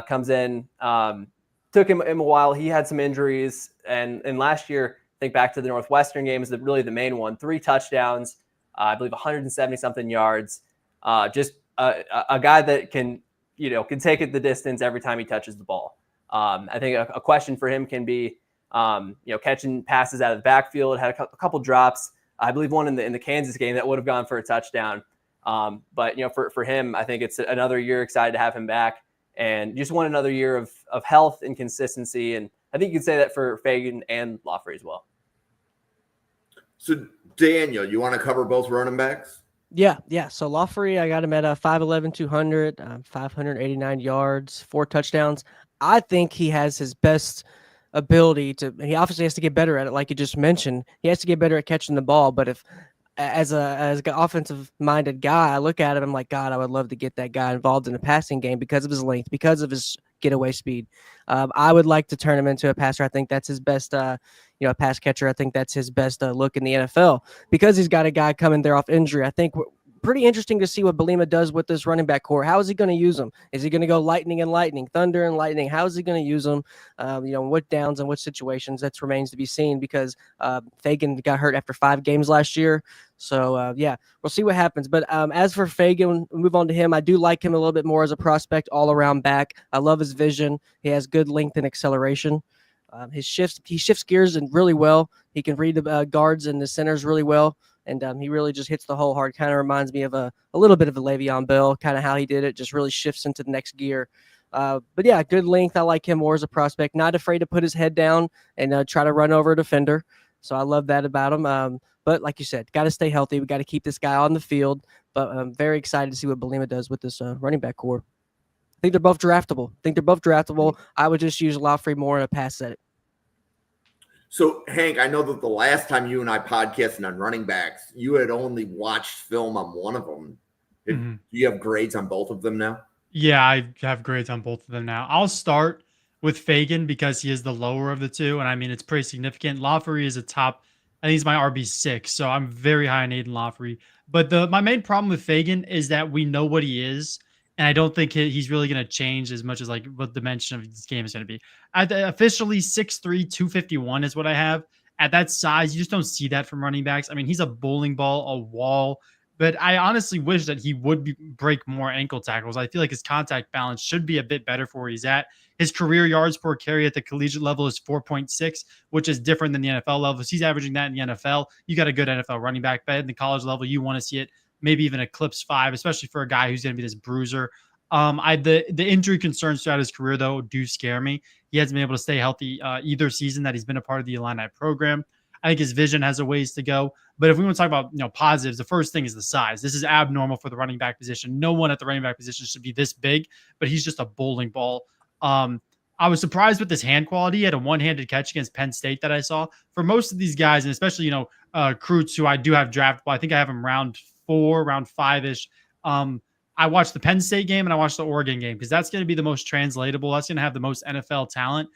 comes in. Took him a while. He had some injuries, and last year, think back to the Northwestern game is really the main one. 3 touchdowns, I believe 170 something yards. Just a guy that can take it the distance every time he touches the ball. I think a question for him can be, catching passes out of the backfield. Had a couple drops. I believe one in the Kansas game that would have gone for a touchdown. But for him, I think it's another year. Excited to have him back, and just want another year of health and consistency. And I think you could say that for Feagin and Laughery as well. So Daniel, you want to cover both running backs? Yeah. So Laughery, I got him at 5'11", 200, 589 yards, 4 touchdowns. I think he has his best ability to. He obviously has to get better at it, like you just mentioned. He has to get better at catching the ball. But if as an offensive minded guy, I look at him, I'm like, God, I would love to get that guy involved in the passing game because of his length, because of his getaway speed. I would like to turn him into a passer. I think that's his best, a pass catcher. I think that's his best look in the NFL because he's got a guy coming there off injury. I think pretty interesting to see what Bielema does with this running back core. How is he going to use them? Is he going to go lightning and lightning, thunder and lightning? How is he going to use them? What downs and what situations? That remains to be seen because Feagin got hurt after 5 games last year. So, we'll see what happens. But as for Feagin, we'll move on to him. I do like him a little bit more as a prospect, all-around back. I love his vision. He has good length and acceleration. He shifts gears and really well. He can read the guards and the centers really well. And he really just hits the hole hard. Kind of reminds me of a little bit of a Le'Veon Bell, kind of how he did it, just really shifts into the next gear. But yeah, good length. I like him more as a prospect. Not afraid to put his head down and try to run over a defender. So I love that about him. But like you said, got to stay healthy. We got to keep this guy on the field. But I'm very excited to see what Bielema does with this running back core. I think they're both draftable. I would just use Laughery more in a pass set. So, Hank, I know that the last time you and I podcasted on running backs, you had only watched film on one of them. Do you have grades on both of them now? Yeah, I have grades on both of them now. I'll start with Feagin because he is the lower of the two, and I mean, it's pretty significant. Laughery is a top, I think he's my RB6, so I'm very high on Aidan Laughery. But my main problem with Feagin is that we know what he is, and I don't think he's really going to change as much as like what the dimension of this game is going to be. Officially 6'3", 251 is what I have. At that size, you just don't see that from running backs. I mean, he's a bowling ball, a wall, but I honestly wish that he would break more ankle tackles. I feel like his contact balance should be a bit better for where he's at. His career yards per carry at the collegiate level is 4.6, which is different than the NFL levels. He's averaging that in the NFL. You got a good NFL running back, but in the college level, you want to see it maybe even eclipse 5, especially for a guy who's going to be this bruiser. The injury concerns throughout his career, though, do scare me. He hasn't been able to stay healthy either season that he's been a part of the Illini program. I think his vision has a ways to go. But if we want to talk about positives, the first thing is the size. This is abnormal for the running back position. No one at the running back position should be this big, but he's just a bowling ball. I was surprised with his hand quality. He had a one-handed catch against Penn State that I saw. For most of these guys, and especially Kreutz, who I do have draftable, I think I have him round 4, round 5-ish. I watched the Penn State game and I watched the Oregon game because that's going to be the most translatable. That's going to have the most NFL talent.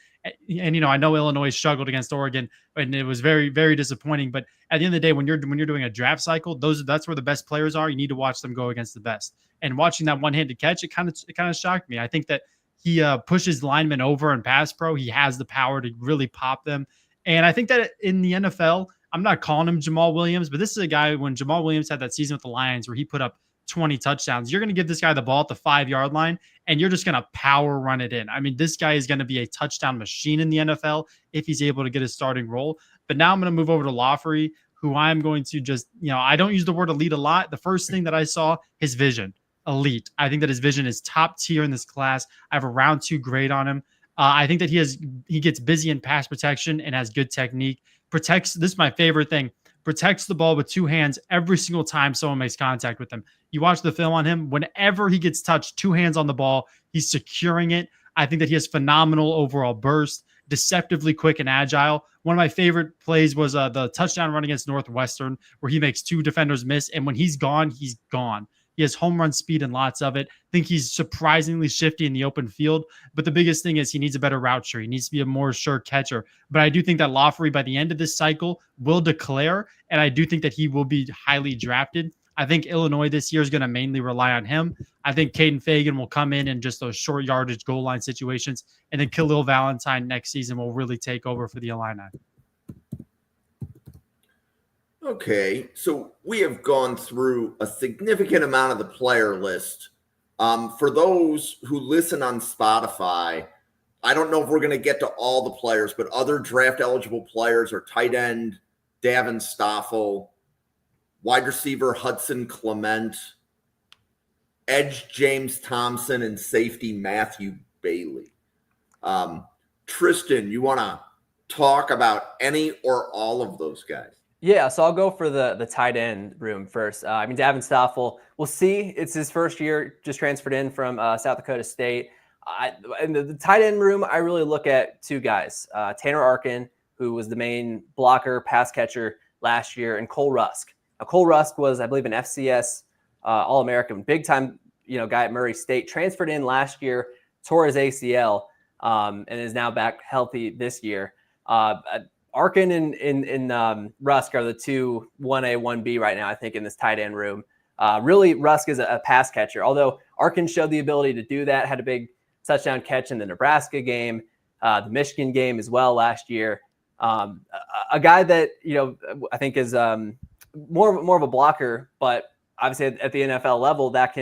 And I know Illinois struggled against Oregon, and it was very, very disappointing. But at the end of the day, when you're doing a draft cycle, that's where the best players are. You need to watch them go against the best. And watching that one-handed catch, it kind of shocked me. I think that he pushes linemen over in pass pro. He has the power to really pop them. And I think that in the NFL, I'm not calling him Jamal Williams, but this is a guy when Jamal Williams had that season with the Lions where he put up 20 touchdowns. You're going to give this guy the ball at the 5-yard line, and you're just going to power run it in. I mean, this guy is going to be a touchdown machine in the NFL if he's able to get his starting role. But now I'm going to move over to Laughery, who I'm going to just, I don't use the word elite a lot. The first thing that I saw, his vision, elite. I think that his vision is top tier in this class. I have a round 2 grade on him. I think that he gets busy in pass protection and has good technique. This is my favorite thing. Protects the ball with 2 hands every single time someone makes contact with him. You watch the film on him, whenever he gets touched, 2 hands on the ball, he's securing it. I think that he has phenomenal overall burst, deceptively quick and agile. One of my favorite plays was the touchdown run against Northwestern where he makes 2 defenders miss, and when he's gone, he's gone. He has home run speed and lots of it. I think he's surprisingly shifty in the open field. But the biggest thing is he needs a better route tree. He needs to be a more sure catcher. But I do think that Laughery, by the end of this cycle, will declare. And I do think that he will be highly drafted. I think Illinois this year is going to mainly rely on him. I think Kaden Feagin will come in just those short yardage goal line situations. And then Khalil Valentine next season will really take over for the Illini. Okay, so we have gone through a significant amount of the player list. For those who listen on Spotify, I don't know if we're going to get to all the players, but other draft-eligible players are tight end Davin, Stoffel, wide receiver Hudson, Clement, edge James Thompson, and safety Matthew Bailey. Tristan, you want to talk about any or all of those guys? Yeah, so I'll go for the tight end room first. Davin Stoffel, we'll see. It's his first year, just transferred in from South Dakota State. In the tight end room, I really look at two guys, Tanner Arkin, who was the main blocker, pass catcher last year, and Cole Rusk. Now, Cole Rusk was, I believe, an FCS All-American, big-time guy at Murray State, transferred in last year, tore his ACL, and is now back healthy this year. Arkin and Rusk are the two 1A, 1B right now, I think, in this tight end room. Really, Rusk is a pass catcher, although Arkin showed the ability to do that, had a big touchdown catch in the Nebraska game, the Michigan game as well last year. A guy that, I think is more of a blocker, but obviously at the NFL level, that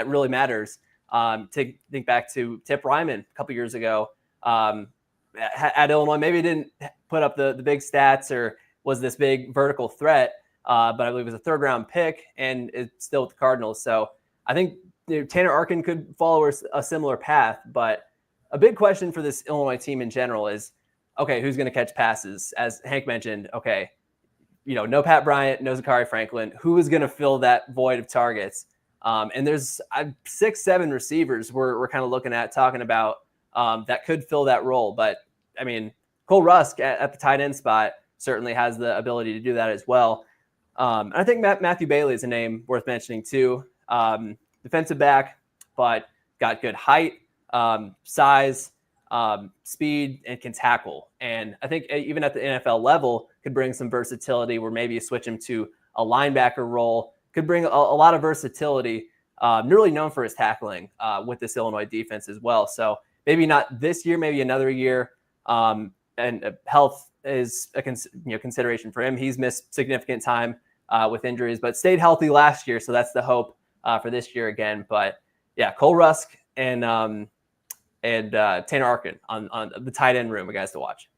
really matters. To think back to Tip Ryman a couple years ago at Illinois, maybe didn't put up the big stats or was this big vertical threat, but I believe it was a third-round pick and it's still with the Cardinals. So I think Tanner Arkin could follow a similar path, but a big question for this Illinois team in general is, okay, who's going to catch passes? As Hank mentioned, okay, no Pat Bryant, no Zachary Franklin. Who is going to fill that void of targets? And there's 6-7 receivers we're kind of looking at, talking about that could fill that role. But, I mean, Cole Rusk at the tight end spot certainly has the ability to do that as well. And I think Matthew Bailey is a name worth mentioning too. Defensive back, but got good height, size, speed, and can tackle. And I think even at the NFL level could bring some versatility where maybe you switch him to a linebacker role, could bring a lot of versatility, really known for his tackling with this Illinois defense as well. So maybe not this year, maybe another year. And health is a consideration for him. He's missed significant time with injuries, but stayed healthy last year. So that's the hope for this year again. But yeah, Cole Rusk and Tanner Arkin on the tight end room, guys to watch.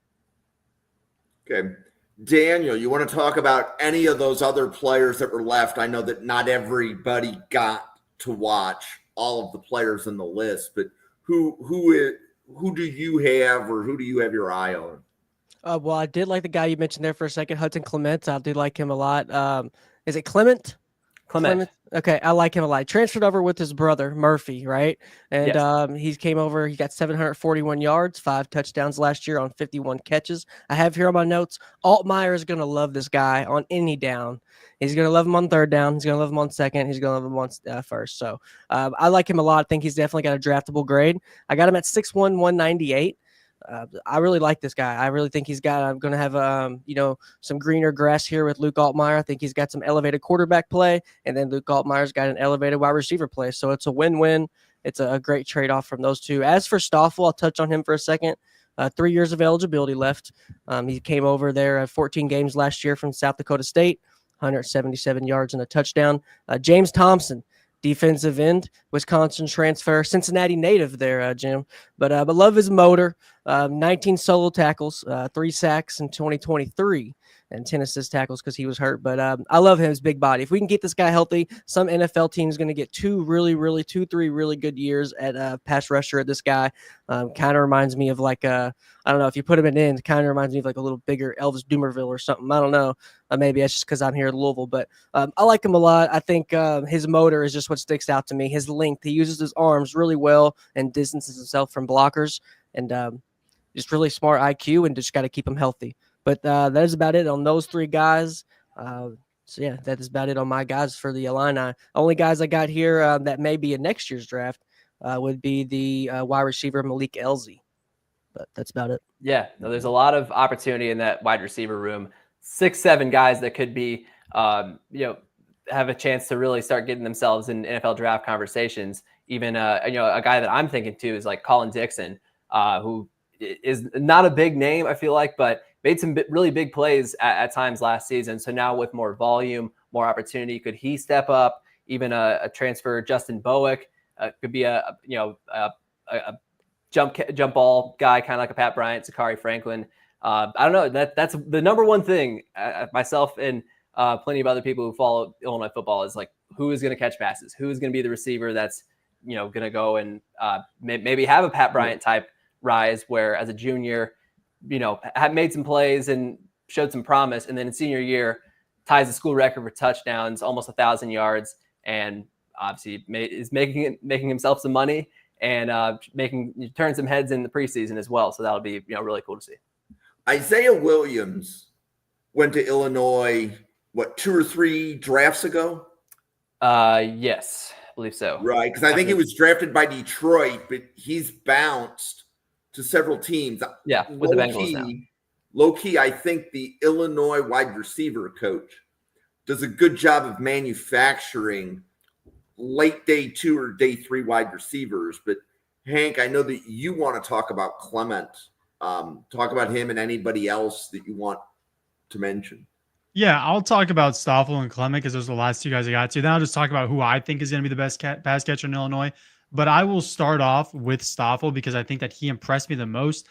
Okay. Daniel, you want to talk about any of those other players that were left? I know that not everybody got to watch all of the players in the list, but who do you have, or who do you have your eye on? Well, I did like the guy you mentioned there for a second, Hudson Clement. I do like him a lot. Is it Clement? Clement. Okay, I like him a lot. He transferred over with his brother Murphy, right? And Yes. he came over. He got 741 yards, 5 touchdowns last year on 51 catches. I have here on my notes, Altmyer is going to love this guy on any down. He's going to love him on third down. He's going to love him on second. He's going to love him on first. So I like him a lot. I think he's definitely got a draftable grade. I got him at 6'1", 198. I really like this guy. I really think he's got. I'm going to have some greener grass here with Luke Altmyer. I think he's got some elevated quarterback play, and then Luke Altmyer's got an elevated wide receiver play. So it's a win-win. It's a great trade-off from those two. As for Stoffel, I'll touch on him for a second. 3 years of eligibility left. He came over there at 14 games last year from South Dakota State, 177 yards and a touchdown. James Thompson, defensive end, Wisconsin transfer, Cincinnati native there, Jim. But love his motor. 19 solo tackles, 3 sacks in 2023, and 10 assist tackles because he was hurt. But I love him, his big body. If we can get this guy healthy, some NFL team is going to get 3 really good years at pass rusher at this guy. Kind of reminds me of like I don't know, if you put him in end, kind of reminds me of like a little bigger Elvis Dumerville or something. I don't know. Maybe that's just because I'm here in Louisville, but I like him a lot. I think his motor is just what sticks out to me. His length, he uses his arms really well and distances himself from blockers, and just really smart IQ, and just got to keep him healthy. But that is about it on those 3 guys. So yeah, that is about it on my guys for the Illini. Only guys I got here that may be in next year's draft would be the wide receiver Malik Elzy. But that's about it. Yeah, no, there's a lot of opportunity in that wide receiver room. 6-7 guys that could be, have a chance to really start getting themselves in NFL draft conversations. Even, a guy that I'm thinking too is like Colin Dixon, who is not a big name, I feel like, but made some really big plays at times last season. So now with more volume, more opportunity, could he step up? Even a transfer, Justin Bowick, could be a jump ball guy, kind of like a Pat Bryant, Zachary Franklin. I don't know. That's the number one thing. Myself and plenty of other people who follow Illinois football is like, who is going to catch passes? Who is going to be the receiver that's going to go and maybe have a Pat Bryant type rise, where as a junior, had made some plays and showed some promise, and then in senior year ties the school record for touchdowns, almost 1,000 yards, and obviously is making himself some money and turn some heads in the preseason as well. So that'll be really cool to see. Isaiah Williams went to Illinois, 2 or 3 drafts ago? Yes, I believe so. Right, because I think he was drafted by Detroit, but he's bounced to several teams. Yeah, with the Bengals now. Low key, I think the Illinois wide receiver coach does a good job of manufacturing late day 2 or day 3 wide receivers. But Hank, I know that you want to talk about Clement. Talk about him and anybody else that you want to mention. Yeah, I'll talk about Stoffel and Clement because those are the last 2 guys I got to. Then I'll just talk about who I think is going to be the best pass catcher in Illinois. But I will start off with Stoffel because I think that he impressed me the most.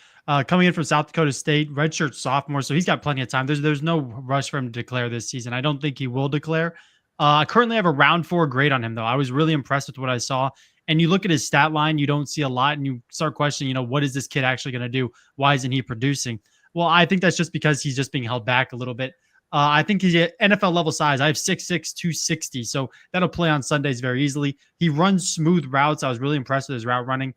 Coming in from South Dakota State, redshirt sophomore, so he's got plenty of time. There's no rush for him to declare this season. I don't think he will declare. I currently have a round 4 grade on him, though. I was really impressed with what I saw. And you look at his stat line, you don't see a lot, and you start questioning, what is this kid actually going to do? Why isn't he producing? Well, I think that's just because he's just being held back a little bit. I think he's at NFL level size. I have 6'6", 260, so that'll play on Sundays very easily. He runs smooth routes. I was really impressed with his route running.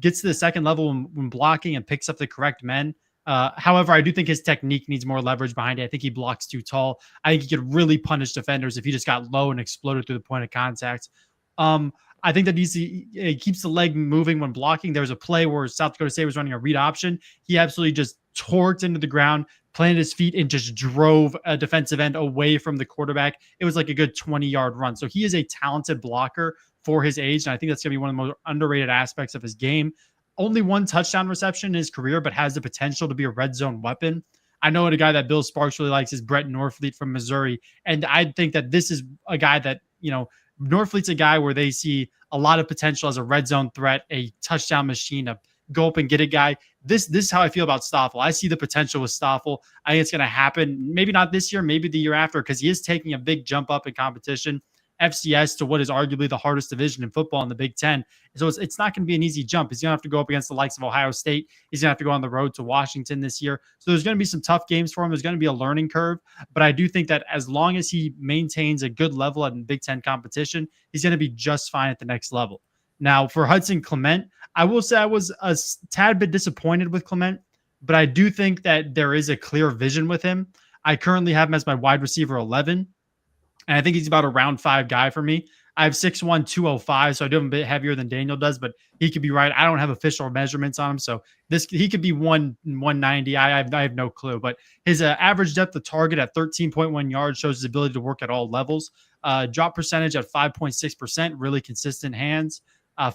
Gets to the second level when blocking and picks up the correct men. However, I do think his technique needs more leverage behind it. I think he blocks too tall. I think he could really punish defenders if he just got low and exploded through the point of contact. I think that he keeps the leg moving when blocking. There was a play where South Dakota State was running a read option. He absolutely just torqued into the ground, planted his feet, and just drove a defensive end away from the quarterback. It was like a good 20-yard run. So he is a talented blocker for his age, and I think that's going to be one of the most underrated aspects of his game. Only 1 touchdown reception in his career, but has the potential to be a red zone weapon. I know a guy that Bill Sparks really likes is Brett Norfleet from Missouri, and I think that this is a guy that, Norfleet's a guy where they see a lot of potential as a red zone threat, a touchdown machine, a go up and get it guy. This is how I feel about Stoffel. I see the potential with Stoffel. I think it's going to happen. Maybe not this year, maybe the year after, because he is taking a big jump up in competition. FCS to what is arguably the hardest division in football in the Big Ten. So it's not going to be an easy jump. He's going to have to go up against the likes of Ohio State. He's going to have to go on the road to Washington this year. So there's going to be some tough games for him. There's going to be a learning curve. But I do think that as long as he maintains a good level in Big Ten competition, he's going to be just fine at the next level. Now, for Hudson Clement, I will say I was a tad bit disappointed with Clement, but I do think that there is a clear vision with him. I currently have him as my wide receiver 11. And I think he's about a round 5 guy for me. I have 6'1", 205, so I do have him a bit heavier than Daniel does, but he could be right. I don't have official measurements on him, so he could be 190. I have no clue, but his average depth of target at 13.1 yards shows his ability to work at all levels. Drop percentage at 5.6%, really consistent hands.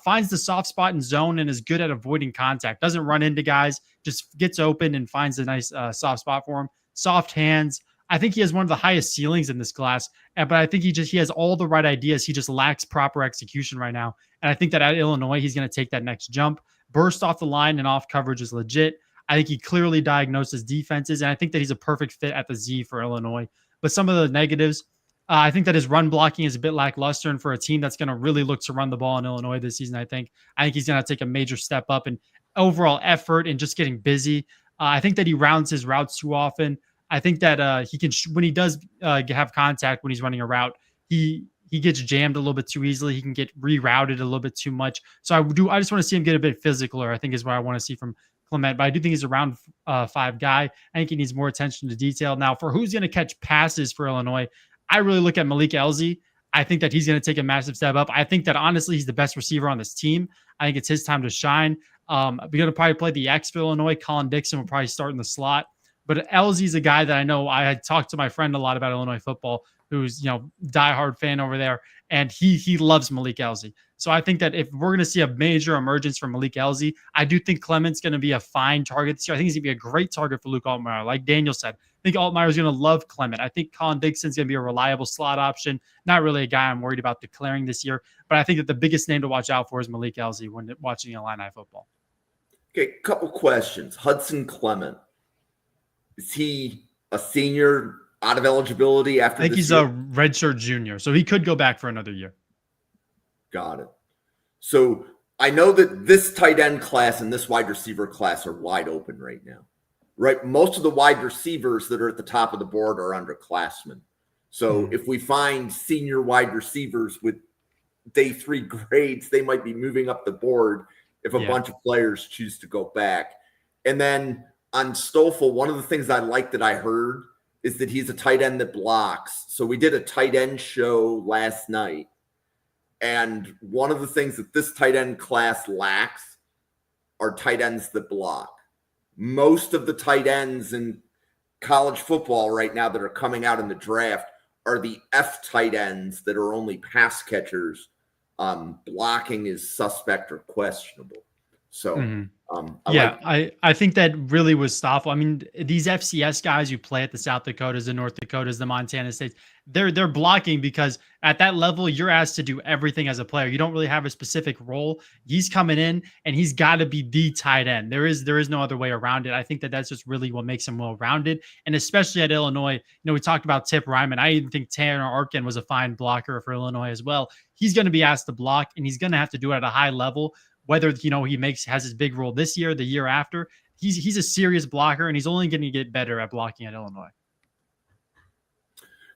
Finds the soft spot in zone and is good at avoiding contact. Doesn't run into guys, just gets open and finds a nice soft spot for him. Soft hands. I think he has one of the highest ceilings in this class, but I think he has all the right ideas. He just lacks proper execution right now. And I think that at Illinois, he's going to take that next jump. Burst off the line and off coverage is legit. I think he clearly diagnoses defenses, and I think that he's a perfect fit at the Z for Illinois. But some of the negatives, I think that his run blocking is a bit lackluster, and for a team that's going to really look to run the ball in Illinois this season, I think he's going to take a major step up in overall effort and just getting busy. I think that he rounds his routes too often. I think that he can, when he does have contact when he's running a route, he gets jammed a little bit too easily. He can get rerouted a little bit too much. So I just want to see him get a bit physicler, I think is what I want to see from Clement. But I do think he's a round 5 guy. I think he needs more attention to detail. Now, for who's going to catch passes for Illinois, I really look at Malik Elzy. I think that he's going to take a massive step up. I think that honestly, he's the best receiver on this team. I think it's his time to shine. We're going to probably play the X for Illinois. Colin Dixon will probably start in the slot. But Elzy's a guy that I know. I had talked to my friend a lot about Illinois football, who's diehard fan over there, and he loves Malik Elzy. So I think that if we're going to see a major emergence from Malik Elzy, I do think Clement's going to be a fine target this year. I think he's going to be a great target for Luke Altmyer. Like Daniel said, I think Altmyer is going to love Clement. I think Colin Dixon's going to be a reliable slot option. Not really a guy I'm worried about declaring this year, but I think that the biggest name to watch out for is Malik Elzy when watching Illini football. Okay, couple questions. Hudson Clement. Is he a senior out of eligibility after this? I think he's a redshirt junior, so he could go back for another year. Got it. So I know that this tight end class and this wide receiver class are wide open right now, right? Most of the wide receivers that are at the top of the board are underclassmen. So if we find senior wide receivers with day 3 grades, they might be moving up the board if a Yeah. bunch of players choose to go back. And then on Stoffel, one of the things I like that I heard is that he's a tight end that blocks. So we did a tight end show last night. And one of the things that this tight end class lacks are tight ends that block. Most of the tight ends in college football right now that are coming out in the draft are the F tight ends that are only pass catchers. Blocking is suspect or questionable. So, I think that really was Stoffel. I mean, these FCS guys who play at the South Dakotas, the North Dakotas, the Montana States, they're blocking because at that level, you're asked to do everything as a player. You don't really have a specific role. He's coming in and he's got to be the tight end. There is no other way around it. I think that's just really what makes him well-rounded. And especially at Illinois, we talked about Tip Ryman. I even think Tanner Arkin was a fine blocker for Illinois as well. He's going to be asked to block and he's going to have to do it at a high level. Whether he has his big role this year, the year after, he's a serious blocker, and he's only going to get better at blocking at Illinois.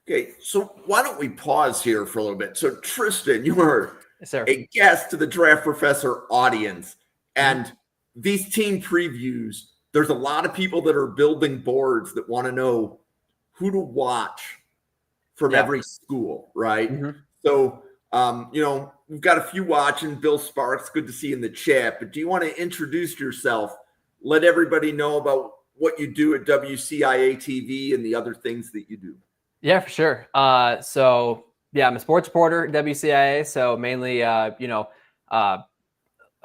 Okay, so why don't we pause here for a little bit? So Tristan, you are a guest to the Draft Professor audience, and these team previews, there's a lot of people that are building boards that want to know who to watch from every school, right? Mm-hmm. So, we've got a few watching. Bill Sparks, good to see you in the chat. But do you want to introduce yourself? Let everybody know about what you do at WCIA TV and the other things that you do. Yeah, for sure. I'm a sports reporter at WCIA. So mainly,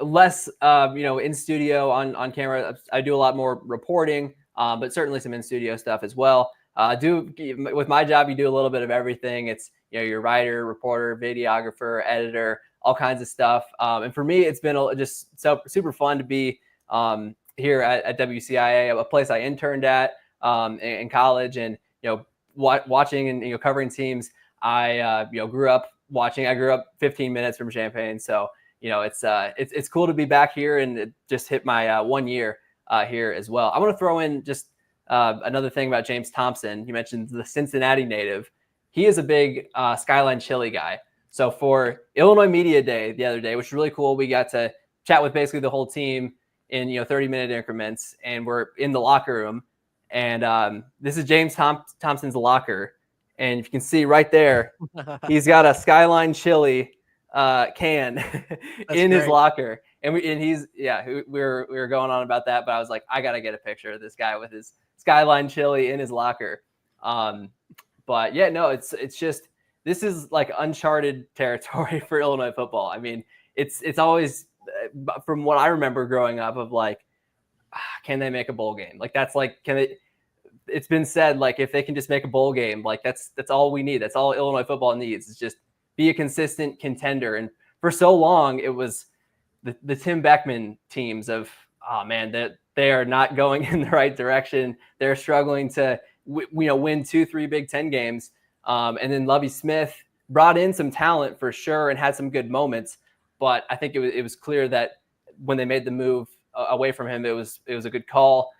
less, in studio on camera. I do a lot more reporting, but certainly some in studio stuff as well. With my job, you do a little bit of everything. It's, you're writer, reporter, videographer, editor, all kinds of stuff. And for me, it's been just super fun to be here at WCIA, a place I interned at in college, and watching and covering teams. I grew up watching. I grew up 15 minutes from Champaign, so it's cool to be back here, and it just hit my 1 year here as well. I want to throw in just another thing about James Thompson. You mentioned the Cincinnati native. He is a big Skyline Chili guy. So for Illinois Media Day the other day, which was really cool, we got to chat with basically the whole team in 30-minute increments, and we're in the locker room. And this is James Thompson's locker, and if you can see right there, he's got a Skyline Chili can in his locker. And we were going on about that, but I was like, I got to get a picture of this guy with his Skyline Chili in his locker. But yeah, no, it's just, this is like uncharted territory for Illinois football. I mean, it's always, from what I remember growing up, of like, can they make a bowl game? Like, that's like, it's been said, like, if they can just make a bowl game, like that's all we need. That's all Illinois football needs, is just be a consistent contender. And for so long, it was the Tim Beckman teams of, oh man, that they are not going in the right direction. They're struggling to, win 2-3 Big Ten games. And then Lovie Smith brought in some talent for sure and had some good moments. But I think it was clear that when they made the move away from him, it was a good call.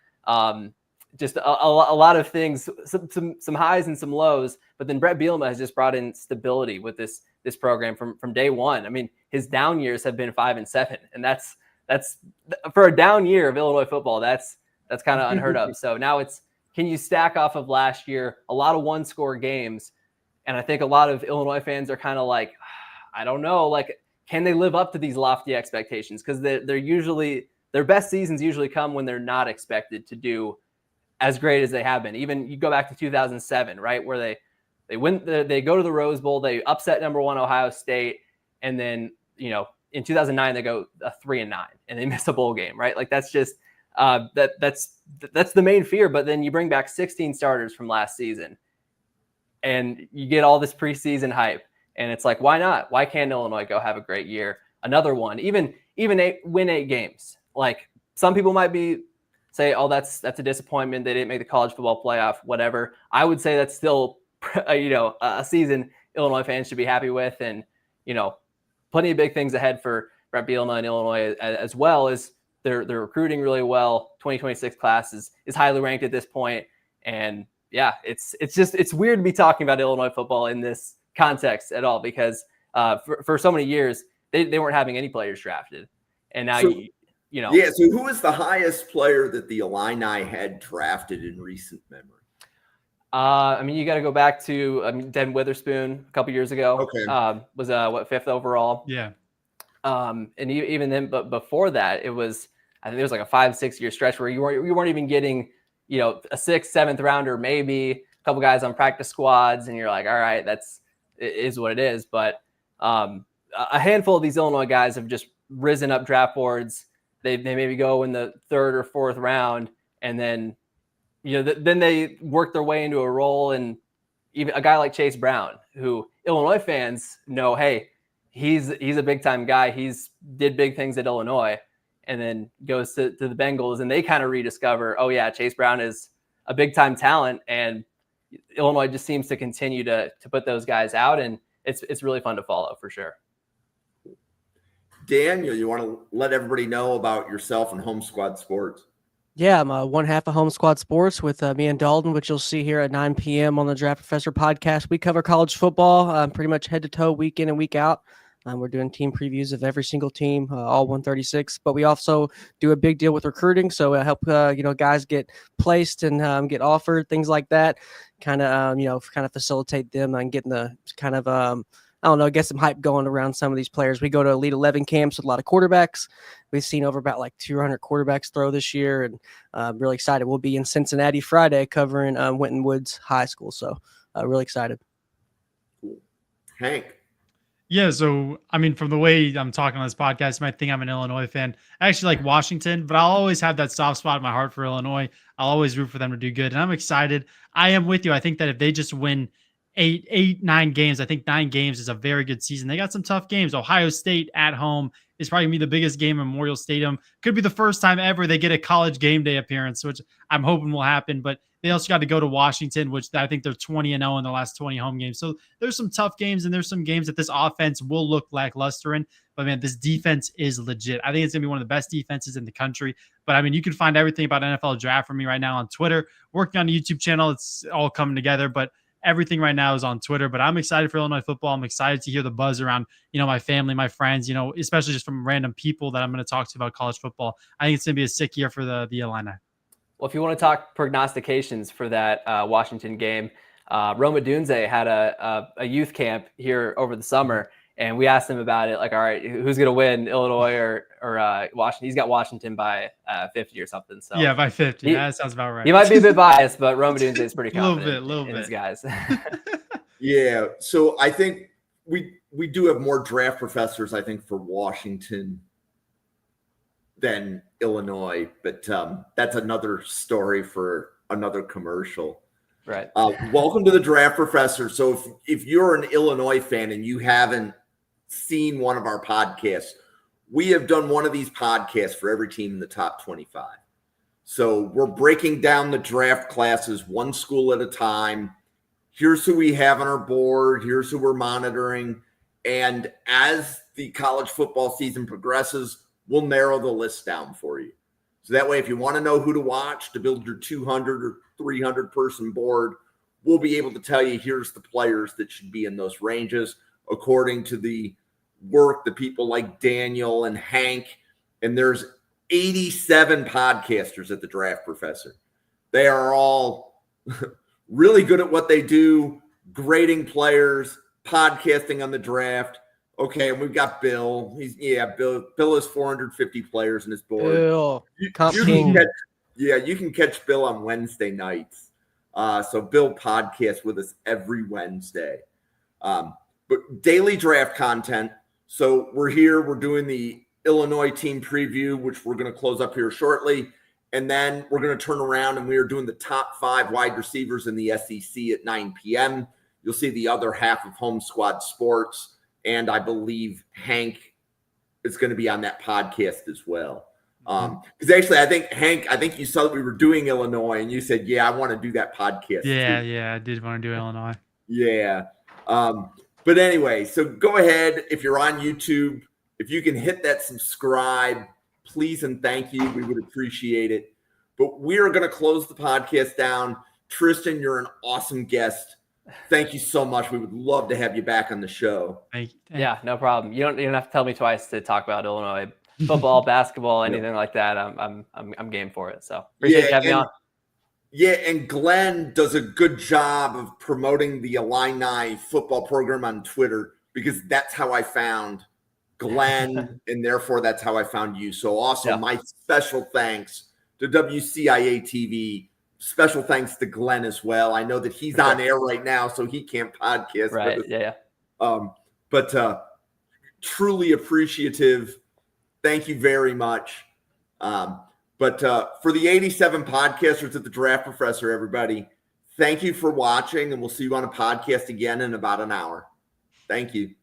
Just a lot of things, some highs and some lows. But then Brett Bielema has just brought in stability with this program from day one. I mean, his down years have been 5-7, and that's for a down year of Illinois football. That's kind of unheard of. So now it's, can you stack off of last year? A lot of one-score games, and I think a lot of Illinois fans are kind of like, I don't know, like, can they live up to these lofty expectations? Because they're usually, their best seasons usually come when they're not expected to do as great as they have been. Even you go back to 2007, right, where they win, they go to the Rose Bowl, they upset number 1 Ohio State, and then in 2009 they go 3-9 and they miss a bowl game, right? Like, that's just that's the main fear. But then you bring back 16 starters from last season, and you get all this preseason hype, and it's like, why not? Why can't Illinois go have a great year? Another one, even win 8 games. Like, some people might say, oh, that's a disappointment. They didn't make the college football playoff, whatever. I would say that's still, a season Illinois fans should be happy with. And, plenty of big things ahead for Brett Bielema in Illinois, as well as they're recruiting really well. 2026 class is highly ranked at this point. And yeah, it's weird to be talking about Illinois football in this context at all, because for so many years, they weren't having any players drafted. And now, So, you know. Yeah, so who is the highest player that the Illini had drafted in recent memory? I mean, you got to go back to Den Witherspoon a couple years ago. Okay. Was 5th overall. Yeah. And even then, but before that, I think it was like a 5-6 year stretch where you weren't even getting, a 6th, 7th rounder, maybe a couple guys on practice squads, and you're like, all right, it is what it is. But a handful of these Illinois guys have just risen up draft boards. They maybe go in the 3rd or 4th round, and then then they work their way into a role. And even a guy like Chase Brown, who Illinois fans know, hey, he's a big time guy. He's did big things at Illinois, and then goes to the Bengals, and they kind of rediscover, oh yeah, Chase Brown is a big time talent, and Illinois just seems to continue to put those guys out, and it's really fun to follow for sure. Daniel, you want to let everybody know about yourself and Home Squad Sports? Yeah, I'm one half of Home Squad Sports with me and Dalton, which you'll see here at 9 p.m. on the Draft Professor podcast. We cover college football pretty much head to toe, week in and week out. We're doing team previews of every single team, all 136. But we also do a big deal with recruiting, so help guys get placed and get offered, things like that. Kind of facilitate them and getting the kind of get some hype going around some of these players. We go to Elite 11 camps with a lot of quarterbacks. We've seen over about like 200 quarterbacks throw this year, and I'm really excited. We'll be in Cincinnati Friday covering Winton Woods High School, so really excited. Cool. Hank. Yeah, so, I mean, from the way I'm talking on this podcast, you might think I'm an Illinois fan. I actually like Washington, but I'll always have that soft spot in my heart for Illinois. I'll always root for them to do good, and I'm excited. I am with you. I think that if they just win 9 games, I think 9 games is a very good season. They got some tough games. Ohio State at home is probably going to be the biggest game in Memorial Stadium. Could be the first time ever they get a college game day appearance, which I'm hoping will happen, but they also got to go to Washington, which I think they're 20-0 in the last 20 home games. So there's some tough games, and there's some games that this offense will look lackluster in. But, man, this defense is legit. I think it's going to be one of the best defenses in the country. But, I mean, you can find everything about NFL Draft from me right now on Twitter. Working on a YouTube channel. It's all coming together. But everything right now is on Twitter. But I'm excited for Illinois football. I'm excited to hear the buzz around, my family, my friends, especially just from random people that I'm going to talk to about college football. I think it's going to be a sick year for the Illini. Well, if you want to talk prognostications for that Washington game, Roma Dunze had a youth camp here over the summer, and we asked him about it. Like, all right, who's going to win, Illinois or Washington? He's got Washington by 50 or something. So yeah, by 50. That sounds about right. He might be a bit biased, but Roma Dunze is pretty confident a little bit. His guys. Yeah, so I think we do have more draft professors, I think, for Washington than Illinois, but that's another story for another commercial. Right. Welcome to the Draft Professor. So if you're an Illinois fan and you haven't seen one of our podcasts, we have done one of these podcasts for every team in the top 25. So we're breaking down the draft classes one school at a time. Here's who we have on our board. Here's who we're monitoring. And as the college football season progresses, we'll narrow the list down for you. So that way, if you want to know who to watch to build your 200 or 300 person board, we'll be able to tell you here's the players that should be in those ranges according to the work that people like Daniel and Hank, and there's 87 podcasters at the Draft Professor. They are all really good at what they do, grading players, podcasting on the draft. Okay, and we've got Bill. Bill has 450 players in his board. Bill, you can catch Bill on Wednesday nights. So Bill podcasts with us every Wednesday. But daily draft content. So we're here. We're doing the Illinois team preview, which we're going to close up here shortly. And then we're going to turn around and we are doing the top 5 wide receivers in the SEC at 9 p.m. You'll see the other half of Home Squad Sports. And I believe Hank is going to be on that podcast as well. Because actually, I think you saw that we were doing Illinois and you said, yeah, I want to do that podcast. Yeah, I did want to do Illinois. Yeah. But anyway, so go ahead. If you're on YouTube, if you can hit that subscribe, please and thank you. We would appreciate it. But we are going to close the podcast down. Tristan, you're an awesome guest. Thank you so much. We would love to have you back on the show. Thank you. Yeah, no problem. You don't have to tell me twice to talk about Illinois football, basketball, anything like that. I'm game for it. So appreciate you having me on. Yeah, and Glenn does a good job of promoting the Illini football program on Twitter, because that's how I found Glenn, and therefore that's how I found you. So also my special thanks to WCIA TV. Special thanks to Glenn as well. I know that he's on air right now, so he can't podcast. Right, yeah. But truly appreciative. Thank you very much. But for the 87 podcasters at the Draft Professor, everybody, thank you for watching, and we'll see you on a podcast again in about an hour. Thank you.